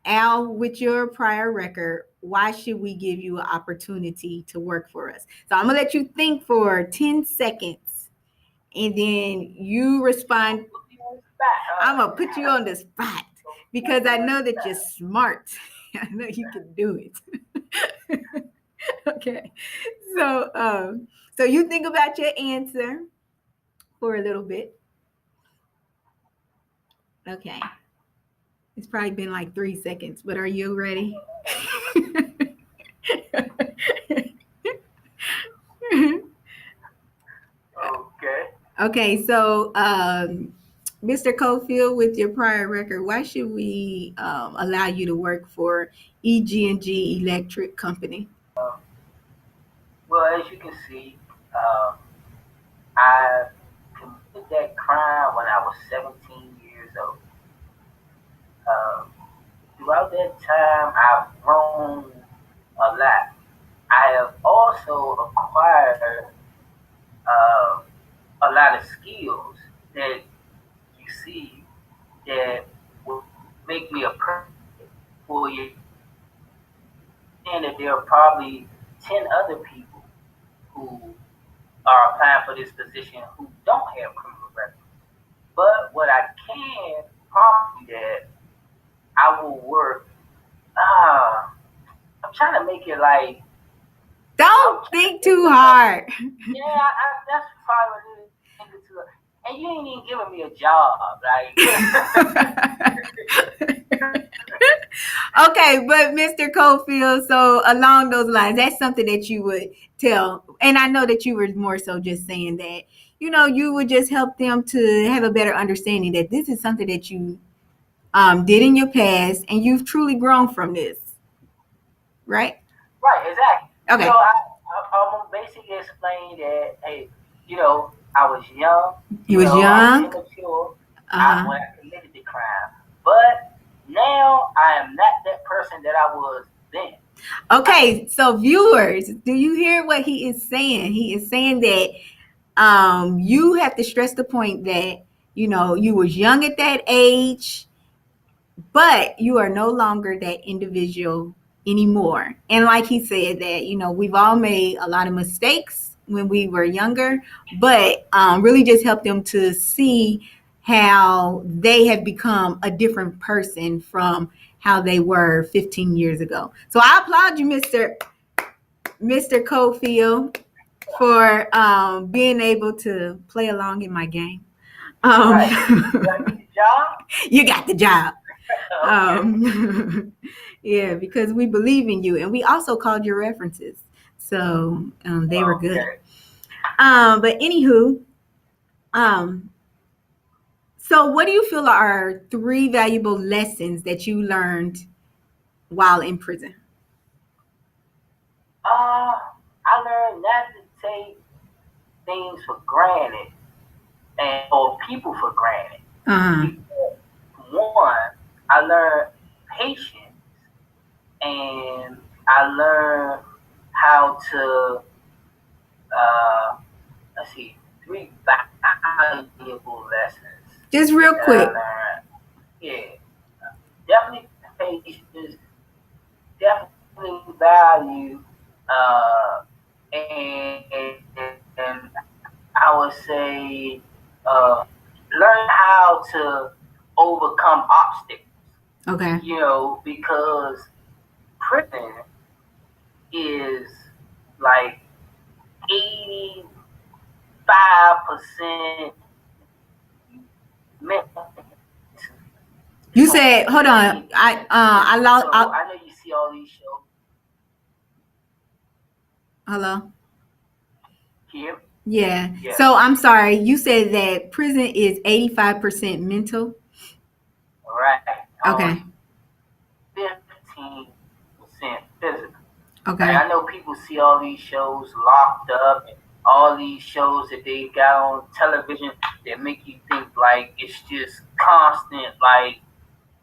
Speaker 3: Al, with your prior record, why should we give you an opportunity to work for us? So I'm gonna let you think for 10 seconds and then you
Speaker 2: I'll
Speaker 3: respond.
Speaker 2: put you on the spot,
Speaker 3: I'm
Speaker 2: huh?
Speaker 3: gonna put you on the spot
Speaker 2: Put
Speaker 3: because
Speaker 2: me
Speaker 3: I
Speaker 2: on the
Speaker 3: know that you're
Speaker 2: spot.
Speaker 3: smart. I know you can do it. Okay. So so you think about your answer for a little bit. Okay. It's probably been like 3 seconds, but are you ready?
Speaker 2: Okay.
Speaker 3: Okay, so Mr. Cofield, with your prior record, why should we allow you to work for EG&G Electric Company?
Speaker 2: Well, as you can see, um, I committed that crime when I was 17 years old. Um, Throughout that time, I've grown a lot. I have also acquired uh, a lot of skills that you see that will make me a perfect for you. And that there are probably 10 other people who are applying for this position who don't have criminal records. But what I can promise you that I will work. Uh, I'm trying to make it like I'm
Speaker 3: Don't
Speaker 2: trying to
Speaker 3: think
Speaker 2: think
Speaker 3: too
Speaker 2: of like,
Speaker 3: hard.
Speaker 2: yeah, that's probably what it is. Thinking too. And you ain't even giving me a job, like.
Speaker 3: Okay, but Mr. Cofield, so along those lines, that's something that you would tell, and I know that you were more so just saying that, you would just help them to have a better understanding that this is something that you did in your past, and you've truly grown from this, right?
Speaker 2: Right, exactly.
Speaker 3: Okay,
Speaker 2: I'm gonna basically explain that, hey, I was young,
Speaker 3: you was
Speaker 2: I was
Speaker 3: young.
Speaker 2: immature
Speaker 3: Uh
Speaker 2: when I committed the crime, but now I am not that person that I was then.
Speaker 3: huh.
Speaker 2: I,
Speaker 3: Okay, so viewers, do you hear what he is saying? He is saying that you have to stress the point that You was young at that age, but you are no longer that individual anymore. And like he said, that we've all made a lot of mistakes when we were younger, but really just help them to see how they have become a different person from how they were 15 years ago. So I applaud you, Mr. Cofield, for being able to play along in my game.
Speaker 2: Right. Do I
Speaker 3: um,
Speaker 2: need a job?
Speaker 3: you got the job.
Speaker 2: Okay.
Speaker 3: Yeah, because we believe in you, and we also called your references, so they were good.
Speaker 2: Okay.
Speaker 3: But anywho, um, so what do you feel are three valuable lessons that you learned while in prison?
Speaker 2: I learned not to take things for granted and or people for granted.
Speaker 3: Uh-huh.
Speaker 2: Because one, I learned patience and I learned how to let's see, three valuable lessons
Speaker 3: Just real
Speaker 2: that I
Speaker 3: quick.
Speaker 2: learned. Yeah, definitely patience, definitely value, uh, and I would say learn how to overcome obstacles.
Speaker 3: Okay.
Speaker 2: Because prison is like 85% mental.
Speaker 3: You
Speaker 2: So
Speaker 3: said, hold on. I lost.
Speaker 2: I know you see all these shows
Speaker 3: Hello.
Speaker 2: here.
Speaker 3: Yeah.
Speaker 2: Yeah,
Speaker 3: So I'm sorry. You said that prison is 85% mental.
Speaker 2: right. Only
Speaker 3: Okay.
Speaker 2: 15% physical. Like
Speaker 3: Okay.
Speaker 2: I know people see all these shows locked up and all these shows that they got on television that make you think like it's just constant like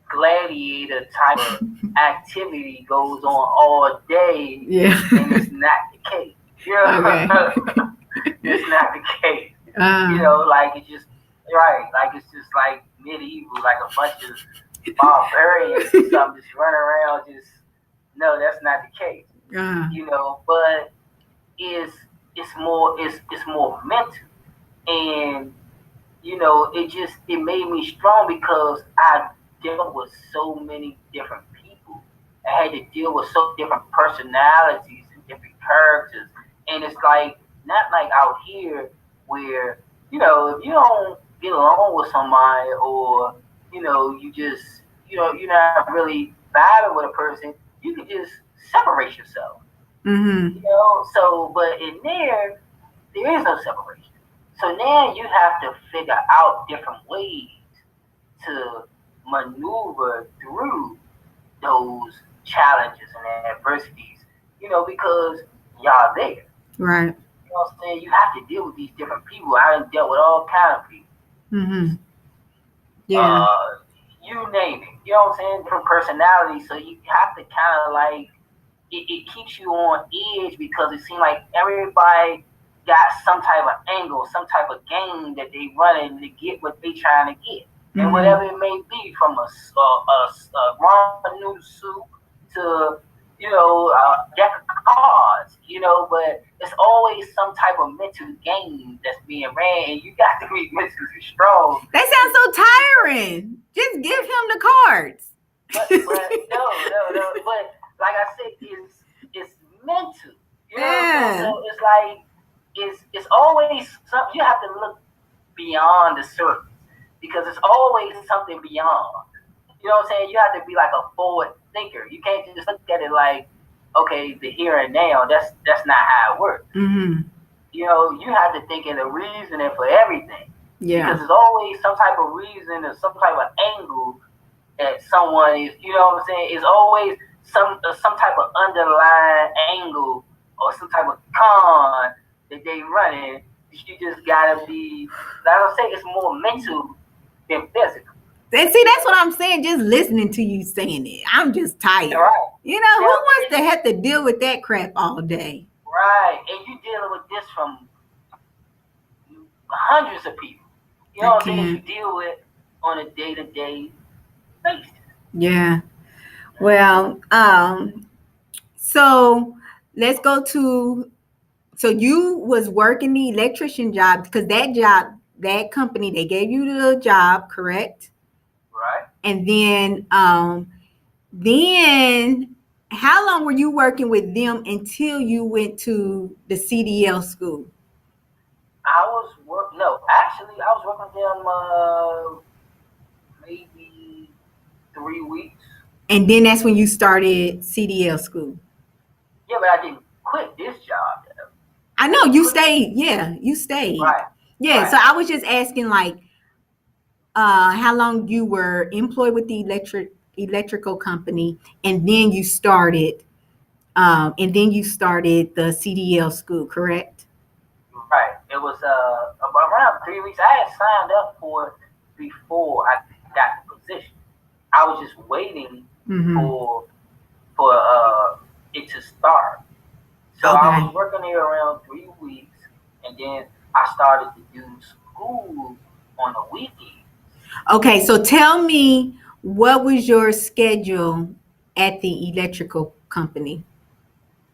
Speaker 2: gladiator type of activity goes on all day,
Speaker 3: Yeah.
Speaker 2: and it's not the case.
Speaker 3: Okay.
Speaker 2: It's not the case.
Speaker 3: Uh,
Speaker 2: Like it's just right, like it's just like medieval, like a bunch of barbarians or something just running around. Just no, that's not the case.
Speaker 3: uh,
Speaker 2: But it's it's more mental, and it made me strong because I dealt with so many different people. I had to deal with so different personalities and different characters. And it's like not like out here where, if you don't get along with somebody or, you just you're not really vibing with a person, you can just separate yourself.
Speaker 3: mm-hmm.
Speaker 2: So but in there is no separation. So now you have to figure out different ways to maneuver through those challenges and adversities, because y'all there.
Speaker 3: Right.
Speaker 2: You know what I'm saying? You have to deal with these different people. I done dealt with all kind of people.
Speaker 3: Mm-hmm. Yeah.
Speaker 2: Uh, you name it. You know what I'm saying? Different personalities. So you have to kind of like it keeps you on edge because it seems like everybody got some type of angle, some type of game that they running to get what they trying to get, and
Speaker 3: Mm-hmm.
Speaker 2: whatever it may be, from a ramen noodle soup to a deck of cards, but it's always some type of mental game that's being ran, and you got to be mentally strong.
Speaker 3: That sounds so tiring. Just give him the cards.
Speaker 2: But no. But like I said, it's mental. You know what I'm saying?
Speaker 3: Yeah.
Speaker 2: So it's like it's always something you have to look beyond the surface because it's always something beyond. You know what I'm saying? You have to be like a forward thinker. You can't just look at it like, okay, the here and now. That's not how it works.
Speaker 3: Mm-hmm.
Speaker 2: You have to think in the reasoning for everything because
Speaker 3: Yeah.
Speaker 2: there's always some type of reason or some type of angle that someone is, what I'm saying, is always some type of underlying angle or some type of con that they running. You just gotta be, like I say, it's more mental than physical.
Speaker 3: And see, that's what I'm saying. Just listening to you saying it, I'm just tired.
Speaker 2: Right.
Speaker 3: Who
Speaker 2: Now,
Speaker 3: wants to have to deal with that crap all day?
Speaker 2: right, and you dealing with this from hundreds of people. You
Speaker 3: I
Speaker 2: know, things you
Speaker 3: can't.
Speaker 2: deal with on a day-to-day basis.
Speaker 3: Yeah.
Speaker 2: Hmm.
Speaker 3: Well, so let's go to, so you was working the electrician job because that job, that company, they gave you the job, correct?
Speaker 2: Right?
Speaker 3: And then how long were you working with them until you went to the CDL school?
Speaker 2: I was work. No, actually, I was working with them maybe 3 weeks.
Speaker 3: And then that's when you started CDL school.
Speaker 2: Yeah, but I didn't quit this job. Though.
Speaker 3: I
Speaker 2: I
Speaker 3: know
Speaker 2: didn't
Speaker 3: you
Speaker 2: quit.
Speaker 3: stayed. Yeah, you stayed.
Speaker 2: Right,
Speaker 3: Yeah, so
Speaker 2: right.
Speaker 3: I was just asking like how long you were employed with the electrical company and then you started the CDL school, correct?
Speaker 2: Right. It was about around 3 weeks. I had signed up for it before I got the position. I was just waiting
Speaker 3: Mm-hmm.
Speaker 2: for it to start. So I was
Speaker 3: Okay.
Speaker 2: working there around 3 weeks, and then I started to do school on the weekend.
Speaker 3: Okay, so tell me what was your schedule at the electrical company?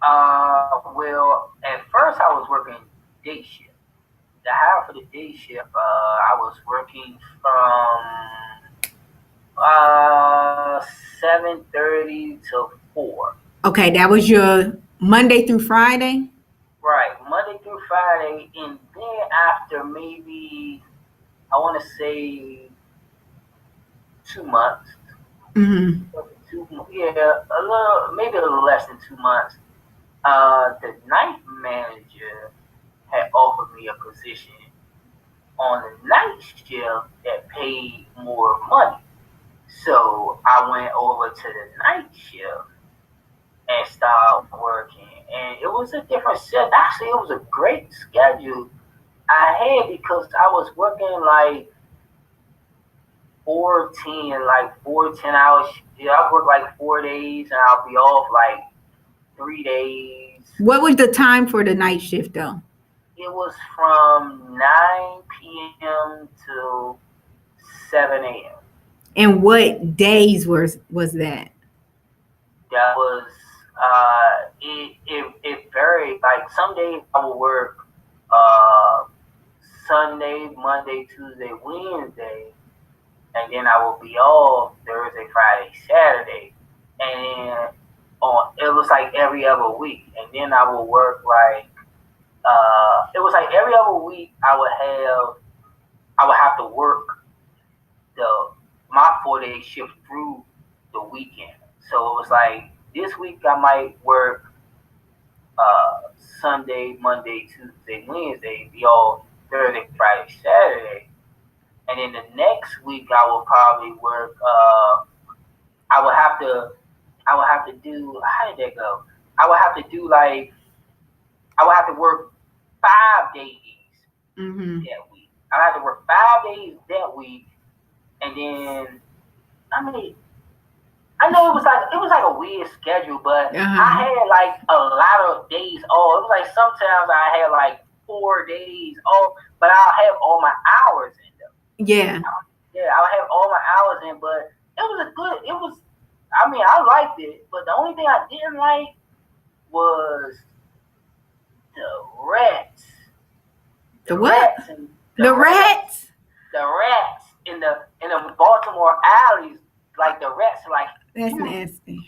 Speaker 2: Well, at first I was working day shift. The half of the day shift, I was working from 7:30 to 4.
Speaker 3: Okay, that was your Monday through Friday?
Speaker 2: Right, Monday through Friday, and then after maybe I want to say 2 months,
Speaker 3: Mm-hmm.
Speaker 2: yeah, a little, maybe a little less than 2 months. The night manager had offered me a position on the night shift that paid more money. So I went over to the night shift and started working. And it was a different set. Actually, it was a great schedule I had because I was working like 4 10 hours. Yeah, I work like 4 days and I'll be off like 3 days.
Speaker 3: What was the time for the night shift though?
Speaker 2: It was from 9 p.m. to 7 a.m.
Speaker 3: And what days was that?
Speaker 2: That was it varied. Like some days I would work uh Sunday, Monday, Tuesday, Wednesday, and then I will be off Thursday, Friday, Saturday, and then on it was like every other week, and then I will work like it was like every other week I would have to work the my 4 day shift through the weekend. So it was like this week I might work Sunday, Monday, Tuesday, Wednesday, be all Thursday, Friday, Saturday, and then the next week I will probably work. I would have to. I would have to do. How did that go? I would have to do like. I would have to work 5 days
Speaker 3: Mm-hmm.
Speaker 2: that week. I had to work 5 days that week, and then I mean, I know it was like a weird schedule, but I
Speaker 3: Uh-huh.
Speaker 2: had like a lot of days off. It was like sometimes I had like 4 days off, but I'll have all my hours in them.
Speaker 3: Yeah.
Speaker 2: Yeah, I'll have all my hours in, but it was a good. It was. I mean, I liked it, but the only thing I didn't like was the rats.
Speaker 3: The
Speaker 2: The
Speaker 3: what?
Speaker 2: rats and the
Speaker 3: The
Speaker 2: rats.
Speaker 3: rats?
Speaker 2: The rats in the Baltimore alleys, like the rats, like
Speaker 3: That's
Speaker 2: hmm,
Speaker 3: nasty.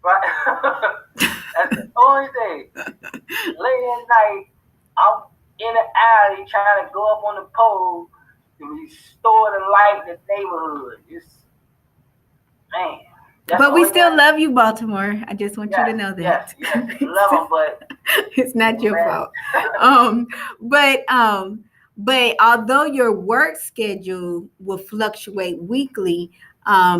Speaker 2: right. That's the only thing. Late at night, I'm in the alley trying to go up on the pole to restore the light in the neighborhood. It's man, that's the
Speaker 3: But we
Speaker 2: only thing.
Speaker 3: still love you, Baltimore. I just want you to
Speaker 2: Yes,
Speaker 3: know
Speaker 2: yes,
Speaker 3: that.
Speaker 2: yes. Love them, but
Speaker 3: It's not your
Speaker 2: man,
Speaker 3: fault. Um, but although your work schedule will fluctuate weekly,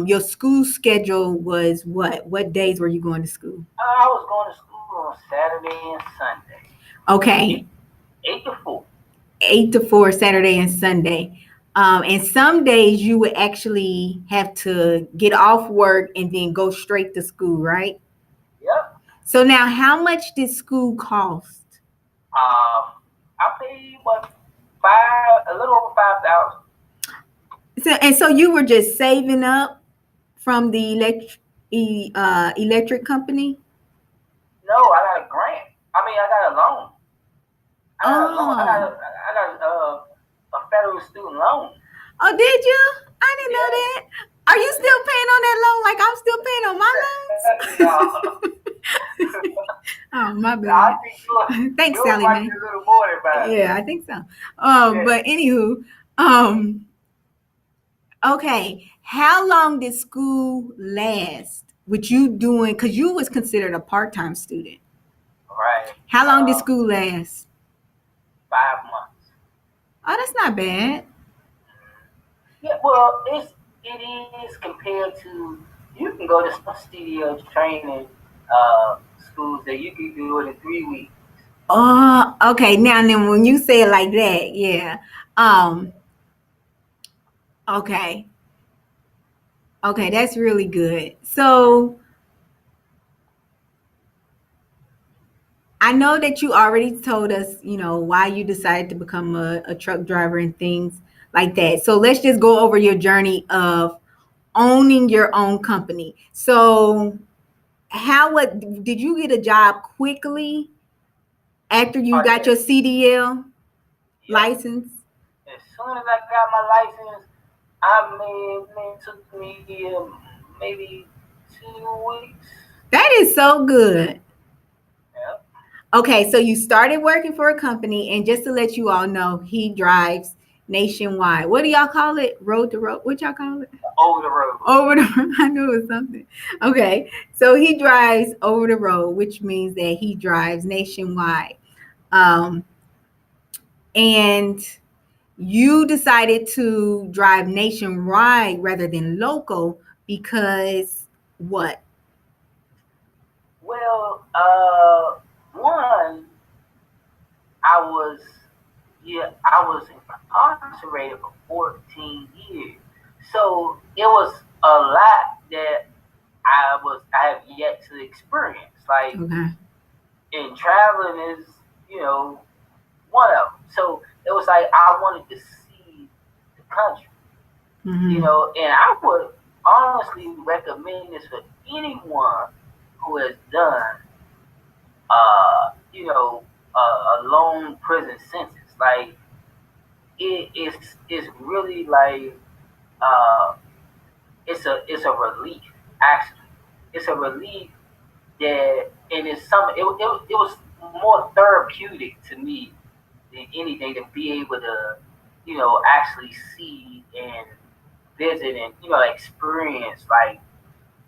Speaker 3: your school schedule was what? What days were you going to school?
Speaker 2: I was going to school on Saturday and Sunday,
Speaker 3: Okay,
Speaker 2: eight, 8 to 4.
Speaker 3: 8 to 4, Saturday and Sunday. And some days you would actually have to get off work and then go straight to school, right?
Speaker 2: Yep.
Speaker 3: So now, how much did school cost?
Speaker 2: I paid what 5, a little over 5,000.
Speaker 3: So you were just saving up from the electric company?
Speaker 2: No, I got a grant. I mean, I got a loan. I got a loan.
Speaker 3: Oh.
Speaker 2: I got a federal student loan.
Speaker 3: Oh, did you? I didn't know
Speaker 2: Yeah.
Speaker 3: that. Are you still paying on that loan like I'm still paying on my
Speaker 2: No.
Speaker 3: loans? Oh, my
Speaker 2: No, I
Speaker 3: bad.
Speaker 2: think
Speaker 3: Thanks,
Speaker 2: yours
Speaker 3: Sally
Speaker 2: might be
Speaker 3: Mae.
Speaker 2: a little more than mine.
Speaker 3: Yeah, I think so.
Speaker 2: Yeah.
Speaker 3: But anywho, okay. How long did school last with you doing? Because you was considered a part-time student.
Speaker 2: Right.
Speaker 3: How long did school last?
Speaker 2: 5 months.
Speaker 3: Oh, that's not bad.
Speaker 2: Yeah. Well, it is compared to you can go to some studio training schools that you can do it in 3 weeks.
Speaker 3: Oh, okay. Now then, when you say it like that, yeah. Um, okay. Okay, that's really good. So I know that you already told us, why you decided to become a truck driver and things like that. So let's just go over your journey of owning your own company. So what did you get a job quickly after you
Speaker 2: Oh
Speaker 3: got
Speaker 2: yeah.
Speaker 3: your CDL
Speaker 2: Yep.
Speaker 3: license?
Speaker 2: As soon as I got my license, I it took me maybe 2 weeks.
Speaker 3: That is so good.
Speaker 2: Yep.
Speaker 3: Okay, so you started working for a company, and just to let you all know, he drives nationwide. What do y'all call it? Road to road? What y'all call it?
Speaker 2: Over the road.
Speaker 3: Over the I knew it was something. Okay, so he drives over the road, which means that he drives nationwide. Um, and you decided to drive nationwide rather than local because what?
Speaker 2: Well, one, I was I was incarcerated for 14 years, so it was a lot that I have yet to experience. Like,
Speaker 3: Okay.
Speaker 2: and traveling is one of them. So it was like I wanted to see the country,
Speaker 3: Mm-hmm.
Speaker 2: and I would honestly recommend this for anyone who has done, a long prison sentence. Like it's really like uh, it's a relief. Actually, it's a relief that, and it's some. It was more therapeutic to me than anything to be able to, actually see and visit and experience like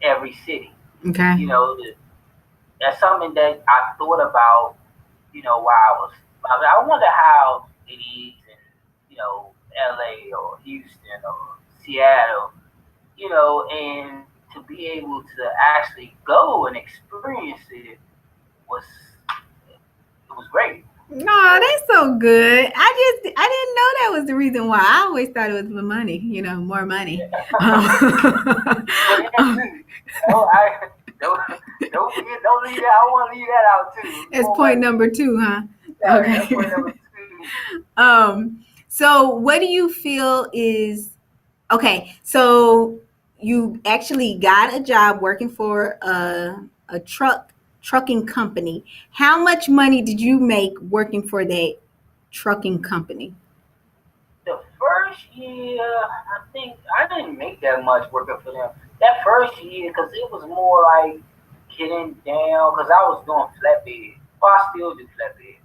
Speaker 2: every city.
Speaker 3: Okay.
Speaker 2: You know, that's something that I thought about. While I was. I wonder how it is in L.A. or Houston or Seattle. And to be able to actually go and experience it was it was great.
Speaker 3: No,
Speaker 2: Yeah.
Speaker 3: that's so good. I didn't know that was the reason why. I always thought it was for money, more money.
Speaker 2: Well, yeah, too. I don't forget, don't leave that. I want to leave that out too.
Speaker 3: That's
Speaker 2: More
Speaker 3: point
Speaker 2: money.
Speaker 3: number two, huh?
Speaker 2: Yeah, that's point
Speaker 3: Okay.
Speaker 2: number two.
Speaker 3: So what do you feel is okay? So you actually got a job working for a trucking company. How much money did you make working for that trucking company?
Speaker 2: The first year, I think I didn't make that much working for them. That first year, because it was more like getting down, because I was doing flatbed. Well, I still do flatbed.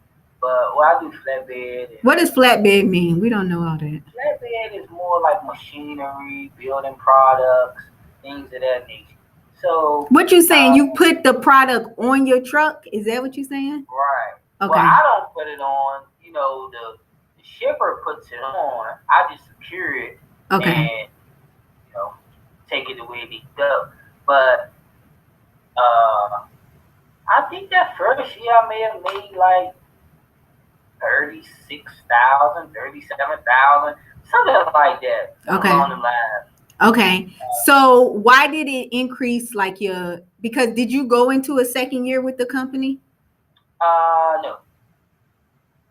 Speaker 2: But I do flatbed, and
Speaker 3: What does flatbed mean? We don't know all that.
Speaker 2: flatbed is more like machinery, building products, things of that nature. So,
Speaker 3: What you saying? You put the product on your truck? Is that what you saying?
Speaker 2: right. Well,
Speaker 3: Okay.
Speaker 2: I don't put it on. The shipper puts it on. I just secure it
Speaker 3: Okay.
Speaker 2: and you know take it the way it needs to go. But uh, I think that first year I may have made like 36,000, 37,000, something like that, something
Speaker 3: Okay.
Speaker 2: along the line.
Speaker 3: Okay. So why did it increase like because did you go into a second year with the company?
Speaker 2: No,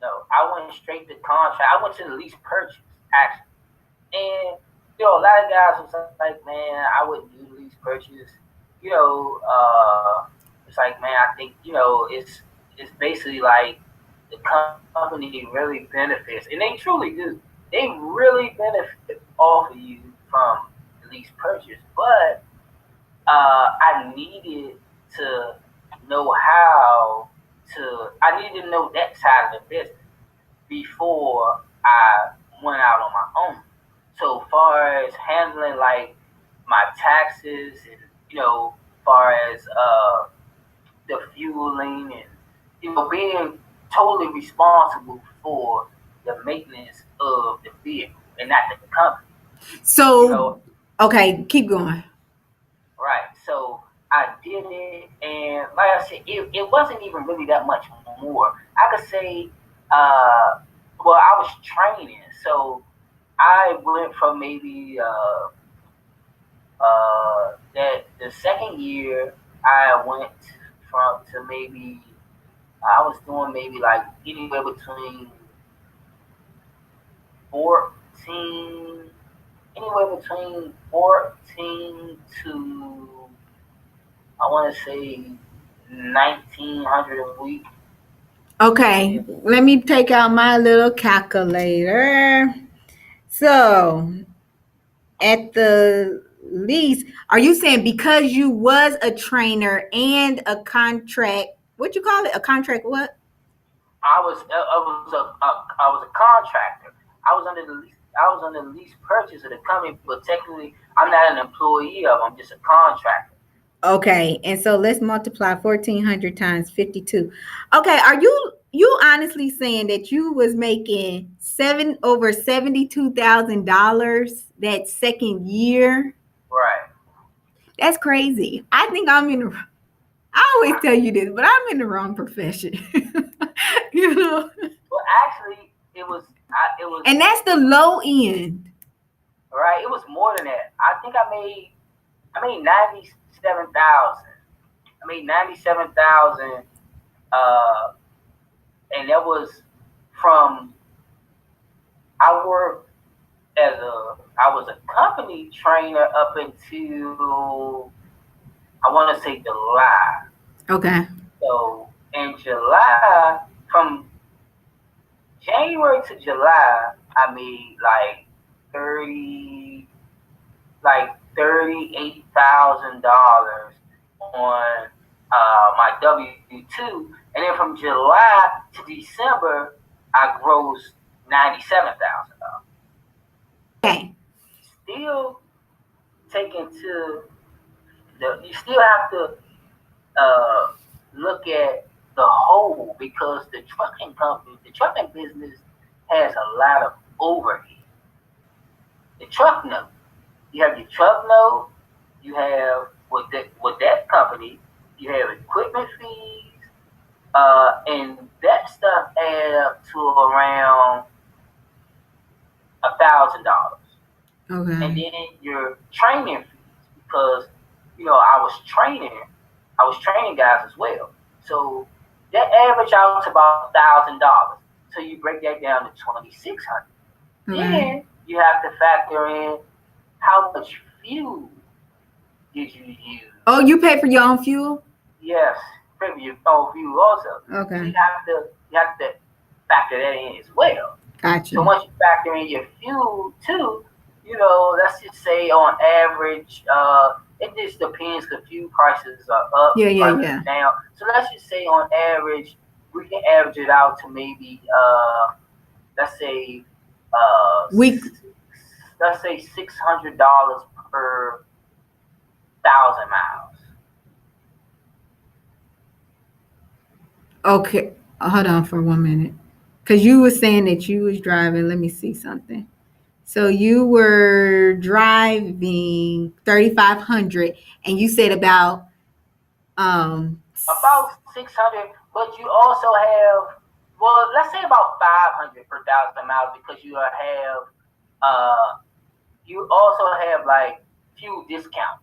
Speaker 2: no, I went straight to contract. I went to the lease purchase actually, and A lot of guys was like, man, I wouldn't do the lease purchase. You know, it's like, man, I think it's basically like the company really benefits, and they truly do. They really benefit off of you from the lease purchase, but I needed to know how I needed to know that side of the business before I went out on my own. So far as handling like my taxes and far as the fueling and being totally responsible for the maintenance of the vehicle and not the company. You
Speaker 3: So,
Speaker 2: know,
Speaker 3: okay, keep going.
Speaker 2: right. So I did it, and like I said, it wasn't even really that much more. I could say, uh, well, I was training, so I went from maybe that the second year I went from to maybe I was doing maybe like anywhere between 14, anywhere between 14 to I want to say 1900 a week.
Speaker 3: Okay, let me take out my little calculator. So, at the least, are you saying because you was a trainer and a contract, what you call it? A contract what?
Speaker 2: I was a contractor. I was under the lease. I was under the lease purchase of the company, but technically I'm not an employee of. I'm just a contractor.
Speaker 3: Okay, and so let's multiply 1,400 times 52. Okay, are you honestly saying that you was making over $72,000 that second year?
Speaker 2: Right.
Speaker 3: That's crazy. I think I'm in the. I always tell you this, but I'm in the wrong profession. you know,
Speaker 2: Well, actually, it was
Speaker 3: and that's the low end.
Speaker 2: right. It was more than that. I think I made 97,000. I made 97,000, uh, and that was from I worked I was a company trainer up until I want to say July.
Speaker 3: Okay.
Speaker 2: So in July, from January to July, I made like 30, like $38,000 on my W-2, and then from July to December, I grossed $97,000.
Speaker 3: Okay.
Speaker 2: Still taking to you still have to uh, look at the whole because the trucking business has a lot of overhead. The truck note, you have your truck note, you have with that company, you have equipment fees, and that stuff add up to around $1,000. And
Speaker 3: Okay.
Speaker 2: then your training fees because I was training guys as well. So that average out to about $1,000. So you break that down to 2,600.
Speaker 3: Okay.
Speaker 2: Then you have to factor in how much fuel did you use.
Speaker 3: Oh, you pay for your own fuel?
Speaker 2: Yes, maybe your own fuel also. So
Speaker 3: Okay.
Speaker 2: you have to factor that in as well. So
Speaker 3: Gotcha.
Speaker 2: once you factor in your fuel too, let's just say on average, it just depends. The fuel prices are up,
Speaker 3: Yeah, yeah,
Speaker 2: prices
Speaker 3: yeah.
Speaker 2: are down. So let's just say on average, we can average it out to maybe, let's say, uh,
Speaker 3: We
Speaker 2: let's say $600 per 1,000 miles.
Speaker 3: okay. Hold on for 1 minute. Cause you were saying that you was driving. Let me see something. So you were driving 3,500, and you said about um.
Speaker 2: About 600, but you also have, well, let's say about 500 per 1,000 miles because uh, you also have like fuel discounts.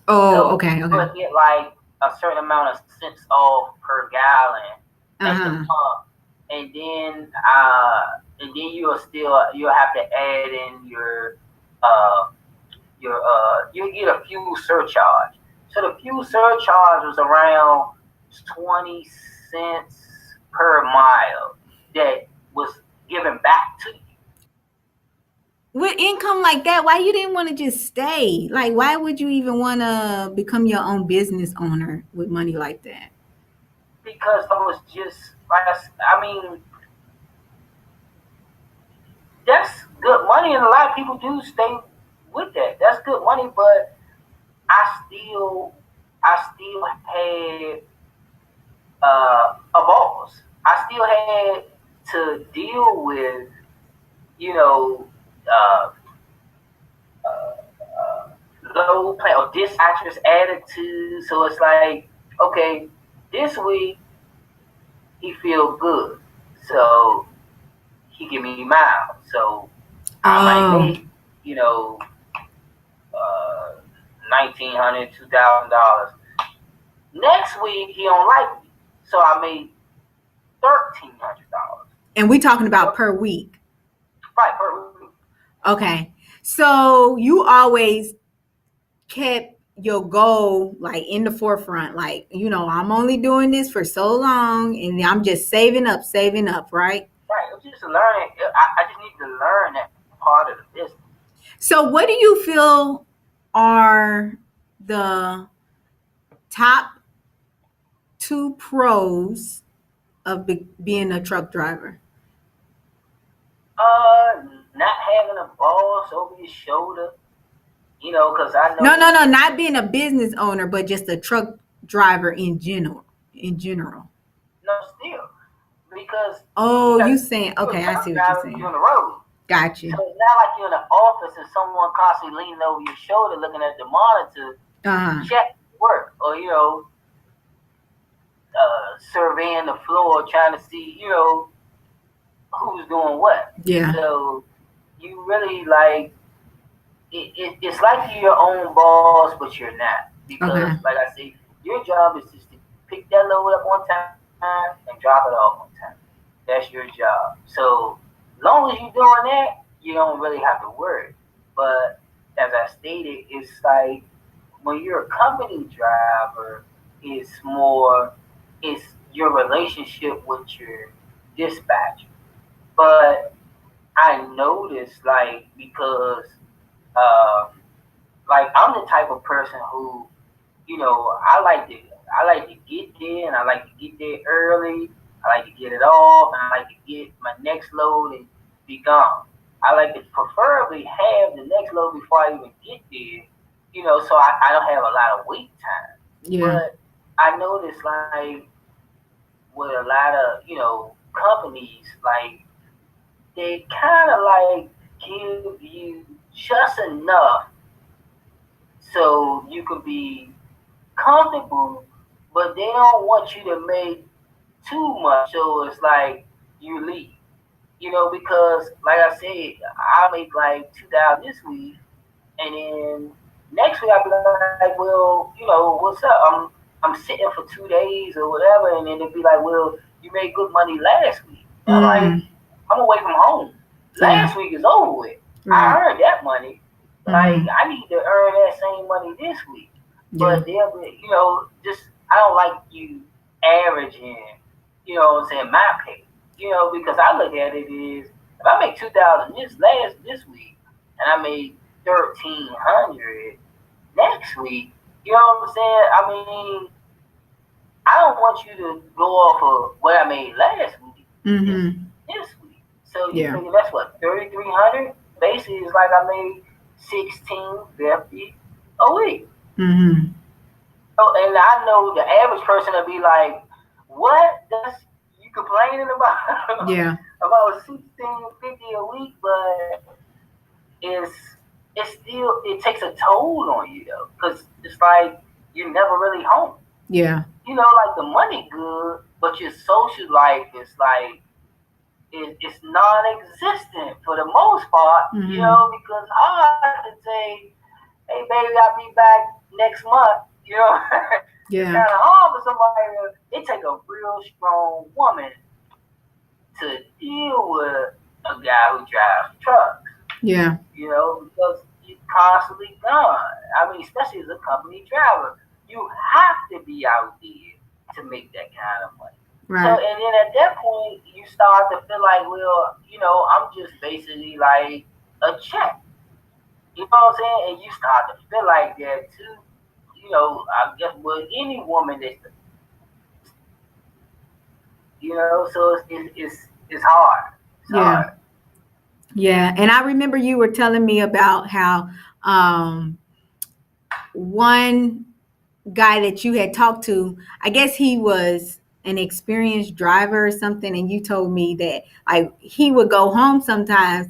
Speaker 3: Oh,
Speaker 2: So
Speaker 3: okay, okay.
Speaker 2: you'll get like a certain amount of cents off per gallon
Speaker 3: Uh
Speaker 2: at the
Speaker 3: huh.
Speaker 2: pump, and then you'll have to add in your uh, you get a fuel surcharge. So the fuel surcharge was around 20 cents per mile that was given back to you.
Speaker 3: With income like that, why you didn't want to just stay? Like, why would you even want to become your own business owner with money like that?
Speaker 2: Because I was just like I mean that's good money, and a lot of people do stay with that. That's good money, but I still had a boss. I still had to deal with you know uh, low play or dispatcher's attitude. So it's like, okay, this week he feel good, so he give me miles. So I might
Speaker 3: Oh,
Speaker 2: make you know uh, $1,900, $2,000. Next week he don't like me, so I made $1,300.
Speaker 3: and we talking about per week.
Speaker 2: Right per week.
Speaker 3: Okay. So you always kept your goal like in the forefront. Like, I'm only doing this for so long and I'm just saving up, right?
Speaker 2: Right. It was just learning. I just need to learn that part of the business.
Speaker 3: So what do you feel are the top two pros of being a truck driver?
Speaker 2: Not having a boss over your shoulder, because I
Speaker 3: No, no,
Speaker 2: know,
Speaker 3: no, not being a business owner, but just a truck driver in general. In general.
Speaker 2: no, still, because
Speaker 3: Oh,
Speaker 2: you know,
Speaker 3: you saying,
Speaker 2: you're a
Speaker 3: okay, I see
Speaker 2: truck
Speaker 3: what you're
Speaker 2: driver, you're
Speaker 3: saying.
Speaker 2: on the road.
Speaker 3: Got
Speaker 2: So
Speaker 3: you.
Speaker 2: it's not like you're in the office and someone constantly leaning over your shoulder looking at the monitor to
Speaker 3: Uh-huh.
Speaker 2: check work or, surveying the floor trying to see, who's doing what.
Speaker 3: Yeah.
Speaker 2: So you really like, it's like you're your own boss, but you're not. Because,
Speaker 3: Okay.
Speaker 2: like I say, your job is just to pick that load up on time and drop it off on time. That's your job. So, long as you're doing that, you don't really have to worry. But as I stated, it's like when you're a company driver, it's more, it's your relationship with your dispatcher. But I noticed, like, because um, like I'm the type of person who, I like to get there and I like to get there early. I like to get it off and I like to get my next load and be gone. I like to preferably have the next load before I even get there, so I don't have a lot of wait time.
Speaker 3: Yeah.
Speaker 2: But I noticed like with a lot of, companies, like they kind of like give you just enough so you can be comfortable, but they don't want you to make too much. So it's like you leave, because like I said, I make like 2,000 this week, and then next week I'll be like, well, what's up? I'm sitting for 2 days or whatever, and then it'd be like, well, you made good money last week. I'm like,
Speaker 3: Mm-hmm.
Speaker 2: I'm away from home.
Speaker 3: Yeah.
Speaker 2: Last week is over with. I
Speaker 3: Right.
Speaker 2: earned that money. Like
Speaker 3: Mm-hmm.
Speaker 2: I need to earn that same money this week.
Speaker 3: Yeah.
Speaker 2: But they'll be, just I don't like you averaging, what I'm saying, my pay. Because I look at it is if I make 2,000 this week and I made 1,300 next week, you know what I'm saying? I mean, I don't want you to go off of what I made last week. It's
Speaker 3: Mm-hmm.
Speaker 2: this week. So you
Speaker 3: Yeah.
Speaker 2: figure that's what 3,300. Basically, it's like I made 1,650 a week.
Speaker 3: Mm-hmm.
Speaker 2: So, and I know the average person will be like, "What? That's you complaining about
Speaker 3: Yeah.
Speaker 2: about 1,650 a week?" But it's it takes a toll on you though, because it's like you're never really home.
Speaker 3: Yeah.
Speaker 2: Like the money good, but your social life is like it's non-existent for the most part.
Speaker 3: Mm-hmm.
Speaker 2: Because I can say, "Hey, baby, I'll be back next month." It's
Speaker 3: Yeah.
Speaker 2: kind of hard for somebody. It take a real strong woman to deal with a guy who drives trucks.
Speaker 3: Yeah.
Speaker 2: Because constantly gone. I mean, especially as a company driver, you have to be out there to make that kind of money. So,
Speaker 3: Right.
Speaker 2: and then at that point, you start to feel like, well, I'm just basically like a check. You know what I'm saying? And you start to feel like that too. I guess with any woman that's, so it's hard. It's
Speaker 3: Yeah.
Speaker 2: hard.
Speaker 3: Yeah. And I remember you were telling me about how one guy that you had talked to, I guess he was an experienced driver or something, and you told me that like he would go home sometimes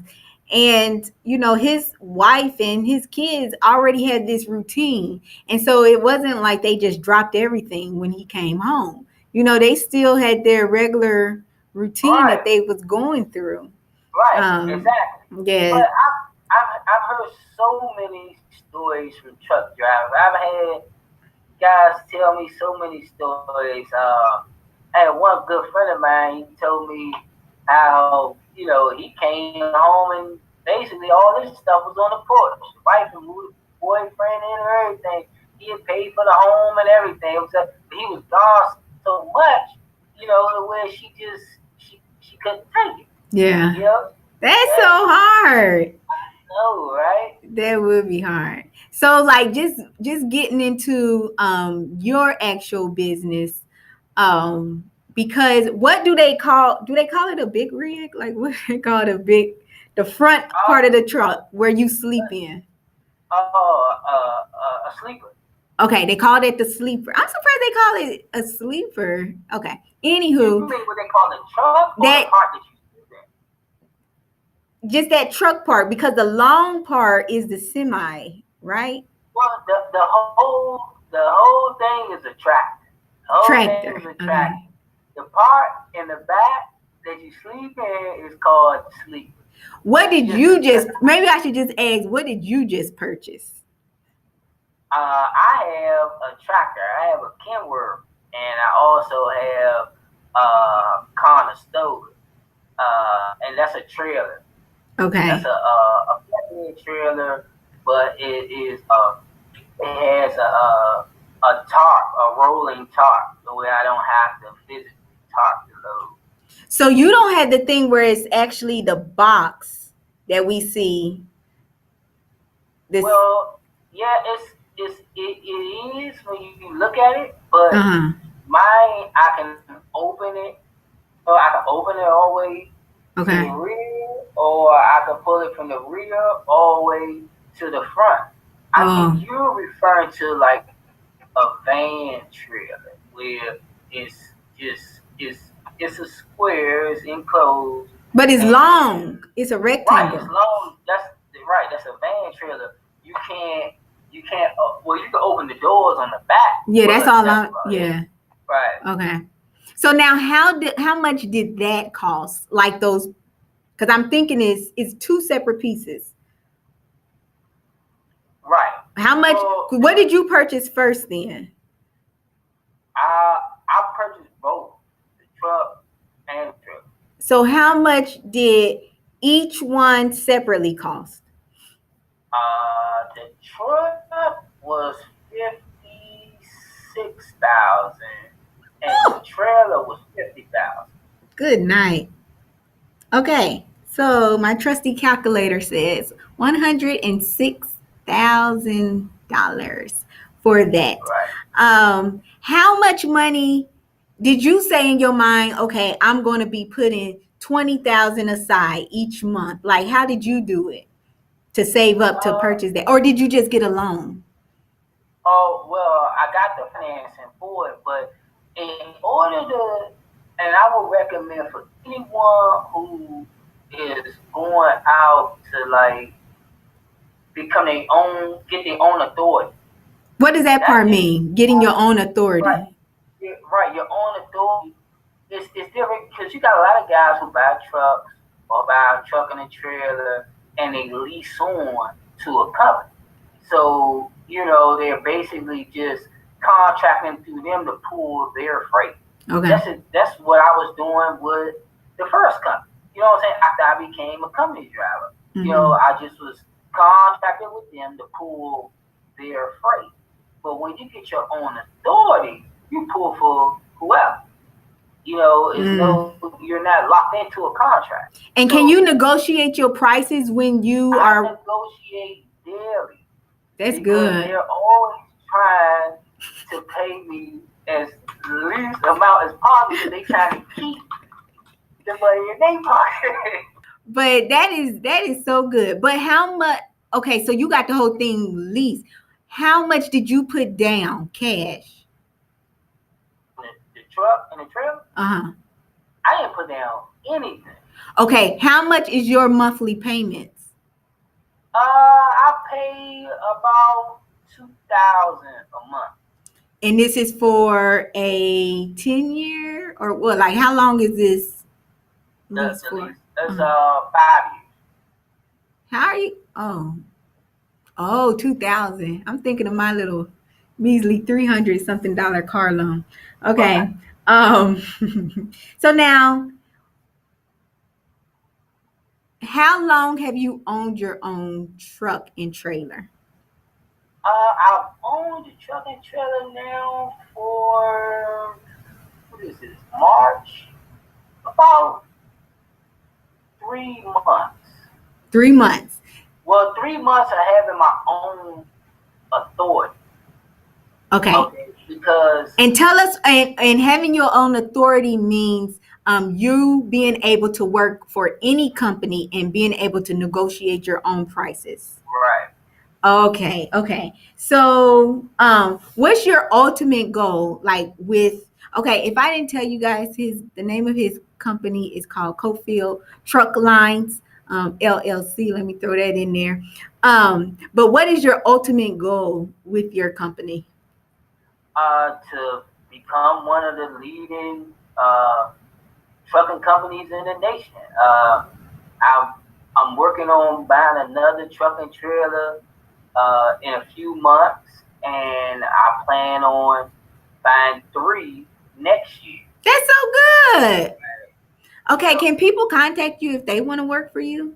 Speaker 3: and his wife and his kids already had this routine, and so it wasn't like they just dropped everything when he came home. They still had their regular routine that
Speaker 2: Right,
Speaker 3: they was going through.
Speaker 2: right,
Speaker 3: um
Speaker 2: exactly.
Speaker 3: yeah.
Speaker 2: But I've heard so many stories from truck drivers. I've had guys tell me so many stories. I had one good friend of mine. He told me how he came home and basically all this stuff was on the porch. The wife and boyfriend and everything. He had paid for the home and everything. He was gone so much, the way she couldn't take it.
Speaker 3: Yeah,
Speaker 2: You know,
Speaker 3: that's so
Speaker 2: and
Speaker 3: hard.
Speaker 2: no, right?
Speaker 3: That would be hard. So like just getting into your actual business, because what do they call it a big rig? Like what do they call it, the front part of
Speaker 2: Oh,
Speaker 3: the truck where you sleep in?
Speaker 2: a sleeper.
Speaker 3: Okay, they called it the sleeper. I'm surprised they call it a sleeper. Okay.
Speaker 2: You
Speaker 3: Anywho,
Speaker 2: mean what they call the truck or the
Speaker 3: that
Speaker 2: part that you sit in?
Speaker 3: just that truck part, because the long part is the semi, right?
Speaker 2: Well, the whole thing is a tractor. The whole thing
Speaker 3: Tractor.
Speaker 2: is a
Speaker 3: Okay.
Speaker 2: tractor. The part in the back that you sleep in is called the sleeper.
Speaker 3: What
Speaker 2: It's
Speaker 3: did
Speaker 2: just
Speaker 3: you just, maybe I should just ask, what did you just purchase?
Speaker 2: I have a tractor. I have a Kenworth, and I also have Conestoga, and that's a trailer. That's
Speaker 3: Okay.
Speaker 2: a flatbed trailer, but it has a tarp, a rolling tarp, the way I don't have to physically tarp the load.
Speaker 3: So you don't have the thing where it's actually the box that we see this.
Speaker 2: Well, yeah, it is when you look at it, but
Speaker 3: Uh-huh.
Speaker 2: mine I can open it, so I can open it all the way to the
Speaker 3: Okay.
Speaker 2: rear, or I can pull it from the rear all the way to the front. I
Speaker 3: Oh,
Speaker 2: think you're referring to like a van trailer where it's a square, it's enclosed,
Speaker 3: but it's
Speaker 2: and
Speaker 3: long. It's a
Speaker 2: right, it's
Speaker 3: rectangle.
Speaker 2: long. That's right. That's a van trailer. You can't you can't. Well, you can open the doors on the back,
Speaker 3: Yeah, that's
Speaker 2: but
Speaker 3: all
Speaker 2: that's
Speaker 3: I,
Speaker 2: about it.
Speaker 3: yeah.
Speaker 2: Right,
Speaker 3: Okay. So now how much did that cost? Like those, because I'm thinking it's two separate pieces.
Speaker 2: right.
Speaker 3: How much,
Speaker 2: So
Speaker 3: what did you purchase first then?
Speaker 2: I purchased both the truck and the trailer.
Speaker 3: So how much did each one separately cost?
Speaker 2: The truck was 56,000, and the
Speaker 3: Oh,
Speaker 2: trailer was 50,000.
Speaker 3: good night. Okay, so my trusty calculator says $106,000 for that.
Speaker 2: Right.
Speaker 3: How much money did you say in your mind? Okay, I'm going to be putting 20,000 aside each month. Like, how did you do it to save up to
Speaker 2: Uh,
Speaker 3: purchase that, or did you just get a loan?
Speaker 2: oh well, I got the financing for it, but in order to, and I would recommend for anyone who is going out to like become their own, get their own authority.
Speaker 3: What does that
Speaker 2: That
Speaker 3: part
Speaker 2: is
Speaker 3: mean? Getting your own
Speaker 2: right,
Speaker 3: authority.
Speaker 2: right. Your own authority. It's different because you got a lot of guys who buy trucks or buy a truck and a trailer and they lease on to a company. So, they're basically just contracting through them to pull their freight.
Speaker 3: Okay.
Speaker 2: That's what I was doing with the first company. You know what I'm saying? After I became a company driver,
Speaker 3: Mm-hmm.
Speaker 2: I just was contracted with them to pull their freight. But when you get your own authority, you pull for whoever. It's
Speaker 3: Mm.
Speaker 2: you're not locked into a contract.
Speaker 3: And
Speaker 2: So
Speaker 3: can you negotiate your prices when you
Speaker 2: I
Speaker 3: are?
Speaker 2: negotiate daily
Speaker 3: That's
Speaker 2: because
Speaker 3: good.
Speaker 2: they're always trying to pay me as least amount as possible because they trying to keep the money in their pocket.
Speaker 3: But that is so good. But how much? Okay, so you got the whole thing leased. How much did you put down cash?
Speaker 2: The truck and the trailer,
Speaker 3: Uh huh.
Speaker 2: I didn't put down anything.
Speaker 3: Okay, how much is your monthly payments?
Speaker 2: I pay about 2,000 a month.
Speaker 3: And this is for a 10 year or what? Like how long is this lease
Speaker 2: The lease
Speaker 3: for?
Speaker 2: is
Speaker 3: Uh-huh.
Speaker 2: 5 years.
Speaker 3: How are you? Oh, 2000. I'm thinking of my little measly 300 something dollar car loan.
Speaker 2: Right.
Speaker 3: Okay. Um, so now, how long have you owned your own truck and trailer?
Speaker 2: I've owned the truck and trailer now for what is this? March, about 3 months.
Speaker 3: 3 months.
Speaker 2: Well, 3 months of having my own authority.
Speaker 3: Okay.
Speaker 2: Okay, because
Speaker 3: And tell us, and having your own authority means you being able to work for any company and being able to negotiate your own prices.
Speaker 2: right.
Speaker 3: Okay, okay. So, what's your ultimate goal? Like with okay, if I didn't tell you guys the name of his company is called Cofield Truck Lines LLC. Let me throw that in there. But what is your ultimate goal with your company?
Speaker 2: To become one of the leading uh, trucking companies in the nation. I'm I'm working on buying another truck and trailer in a few months, and I plan on buying three next year.
Speaker 3: That's so good. Okay,
Speaker 2: So,
Speaker 3: can people contact you if they want to work for you?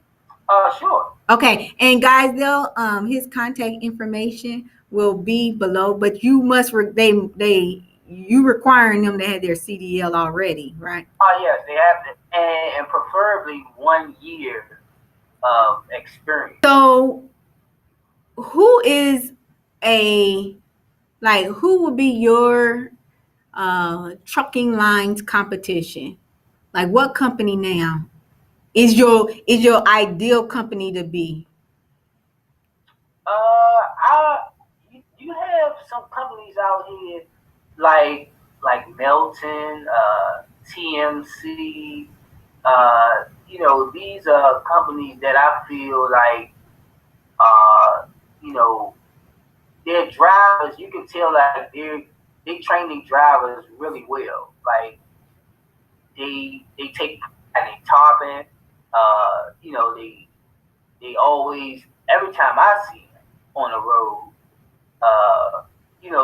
Speaker 2: sure.
Speaker 3: Okay, and guys, they'll his contact information will be below, but you must they you requiring them to have their CDL already, right?
Speaker 2: Oh yes, they have it, and preferably 1 year of experience.
Speaker 3: So, who is a like who would be your trucking lines competition? Like what company now is your ideal company to be?
Speaker 2: You have some companies out here like Melton, TMC. These are companies that I feel like, uh, you know, their drivers. You can tell like they train their drivers really well. Like they take pride in topping. They always every time I see them on the road,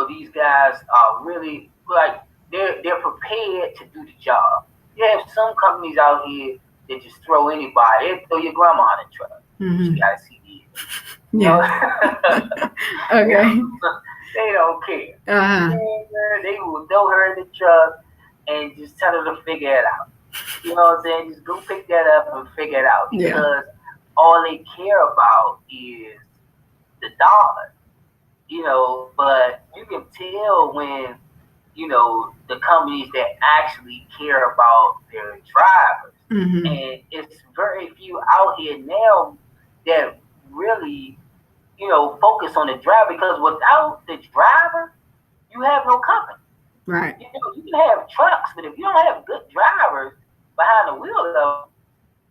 Speaker 2: these guys are really like they're prepared to do the job. You have some companies out here that just throw anybody. They throw your grandma in the truck. She
Speaker 3: Mm-hmm.
Speaker 2: got a CD. You know,
Speaker 3: Yeah. Okay.
Speaker 2: they don't care.
Speaker 3: Uh-huh.
Speaker 2: They will throw her in the truck and just tell her to figure it out. You know what I'm saying? Just go pick that up and figure it out
Speaker 3: Yeah.
Speaker 2: because all they care about is the dollar. But you can tell when, the companies that actually care about their drivers.
Speaker 3: Mm-hmm.
Speaker 2: And it's very few out here now that really, focus on the driver because without the driver, you have no company.
Speaker 3: Right.
Speaker 2: You can have trucks, but if you don't have good drivers behind the wheel of them,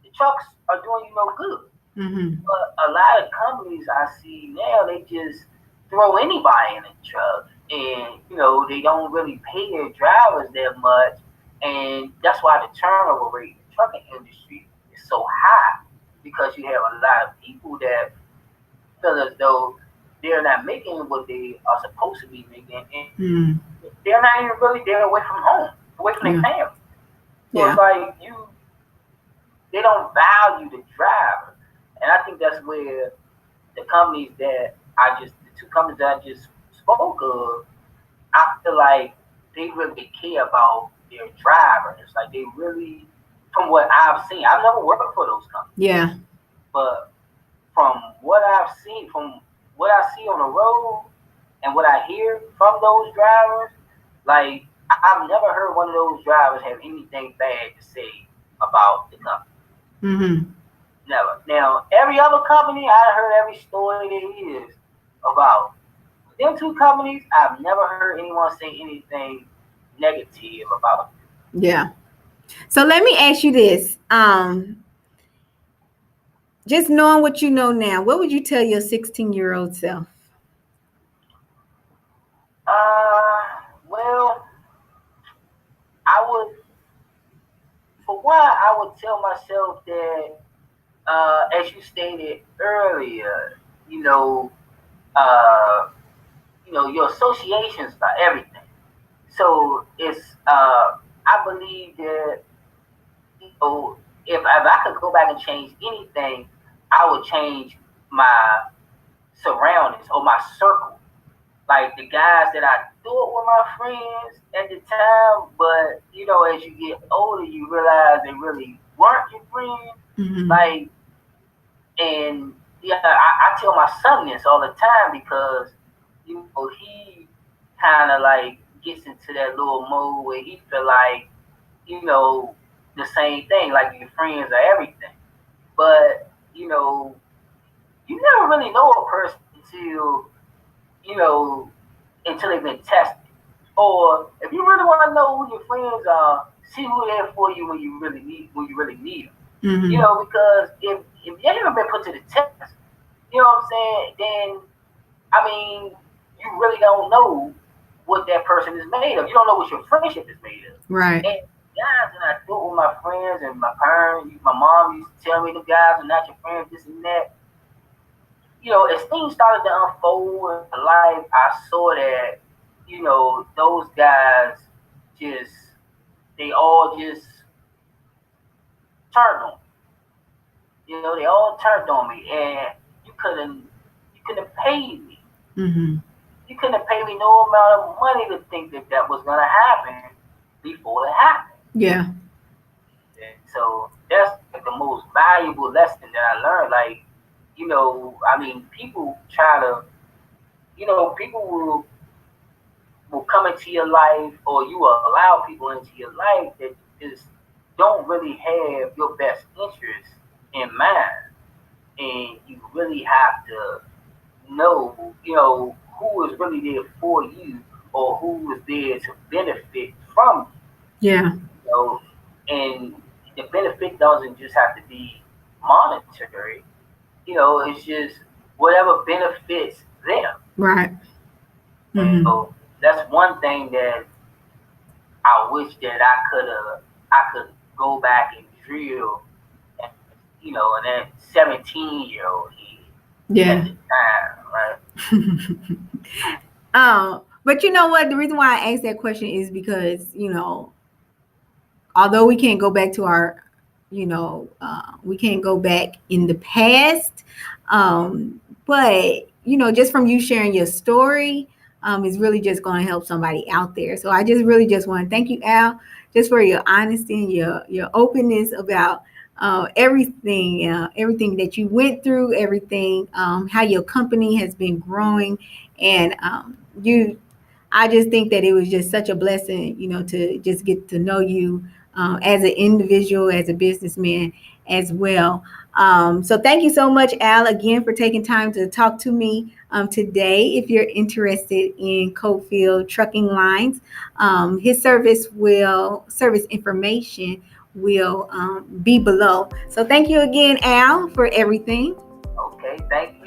Speaker 2: the trucks are doing you no good.
Speaker 3: Mm-hmm.
Speaker 2: But a lot of companies I see now, they just throw anybody in a truck, and they don't really pay their drivers that much, and that's why the turnover rate in the trucking industry is so high because you have a lot of people that feel as though they're not making what they are supposed to be making, and
Speaker 3: Mm.
Speaker 2: they're not even really there away from home, away from their
Speaker 3: Yeah.
Speaker 2: family. So it's
Speaker 3: Yeah.
Speaker 2: like they don't value the driver, and I think that's where the companies that the two companies that I just spoke of, I feel like they really care about their drivers. Like they really, from what I've seen, I've never worked for those companies,
Speaker 3: Yeah.
Speaker 2: but from what I've seen, from what I see on the road and what I hear from those drivers, like I've never heard one of those drivers have anything bad to say about the company.
Speaker 3: Mm-hmm.
Speaker 2: Never. Now, every other company, I heard every story there is about. Them two companies, I've never heard anyone say anything negative about.
Speaker 3: Yeah. So let me ask you this. Just knowing what you know now, what would you tell your 16-year-old self?
Speaker 2: Well, I would, for one, I would tell myself that, as you stated earlier, you know, uh, your associations are everything. So I believe that, if I could go back and change anything, I would change my surroundings or my circle. Like the guys that I thought were my friends at the time, but as you get older, you realize they really weren't your friends.
Speaker 3: Mm-hmm.
Speaker 2: Like, and yeah, I tell my son this all the time because he kind of like gets into that little mode where he feel like you know the same thing, like your friends are everything. But you never really know a person you know until they've been tested. Or if you really want to know who your friends are, see who they're for you when you really need them.
Speaker 3: Mm-hmm.
Speaker 2: Because if you haven't been put to the test, you know what I'm saying? Then I mean, you really don't know what that person is made of. You don't know what your friendship is made of.
Speaker 3: Right.
Speaker 2: And guys, and I do it with my friends and my parents, my mom used to tell me the guys are not your friends, this and that. As things started to unfold in life, I saw that, those guys just, they all just turned on me. They all turned on me, and you couldn't have paid me.
Speaker 3: Mm-hmm.
Speaker 2: You couldn't have paid me no amount of money to think that that was gonna happen before it happened.
Speaker 3: Yeah.
Speaker 2: And so that's like the most valuable lesson that I learned. Like, I mean, people try to, people will come into your life, or you will allow people into your life that just don't really have your best interest in mind, and you really have to know, who is really there for you, or who is there to benefit from
Speaker 3: Yeah.
Speaker 2: you. And the benefit doesn't just have to be monetary. It's just whatever benefits them.
Speaker 3: Right.
Speaker 2: And
Speaker 3: Mm-hmm.
Speaker 2: so that's one thing that I wish that I could go back and drill, and, and that 17-year-old at
Speaker 3: Yeah.
Speaker 2: the time, right?
Speaker 3: But you know what? The reason why I asked that question is because, although we can't go back to our, we can't go back in the past, but, just from you sharing your story, is really just going to help somebody out there. So I just really just want to thank you, Al, just for your honesty and your openness about everything that you went through, everything, how your company has been growing, and I just think that it was just such a blessing, to just get to know you as an individual, as a businessman as well. So thank you so much, Al, again for taking time to talk to me today. If you're interested in Cofield Trucking Lines, his service information will be below. So thank you again, Al, for everything.
Speaker 2: Okay, thank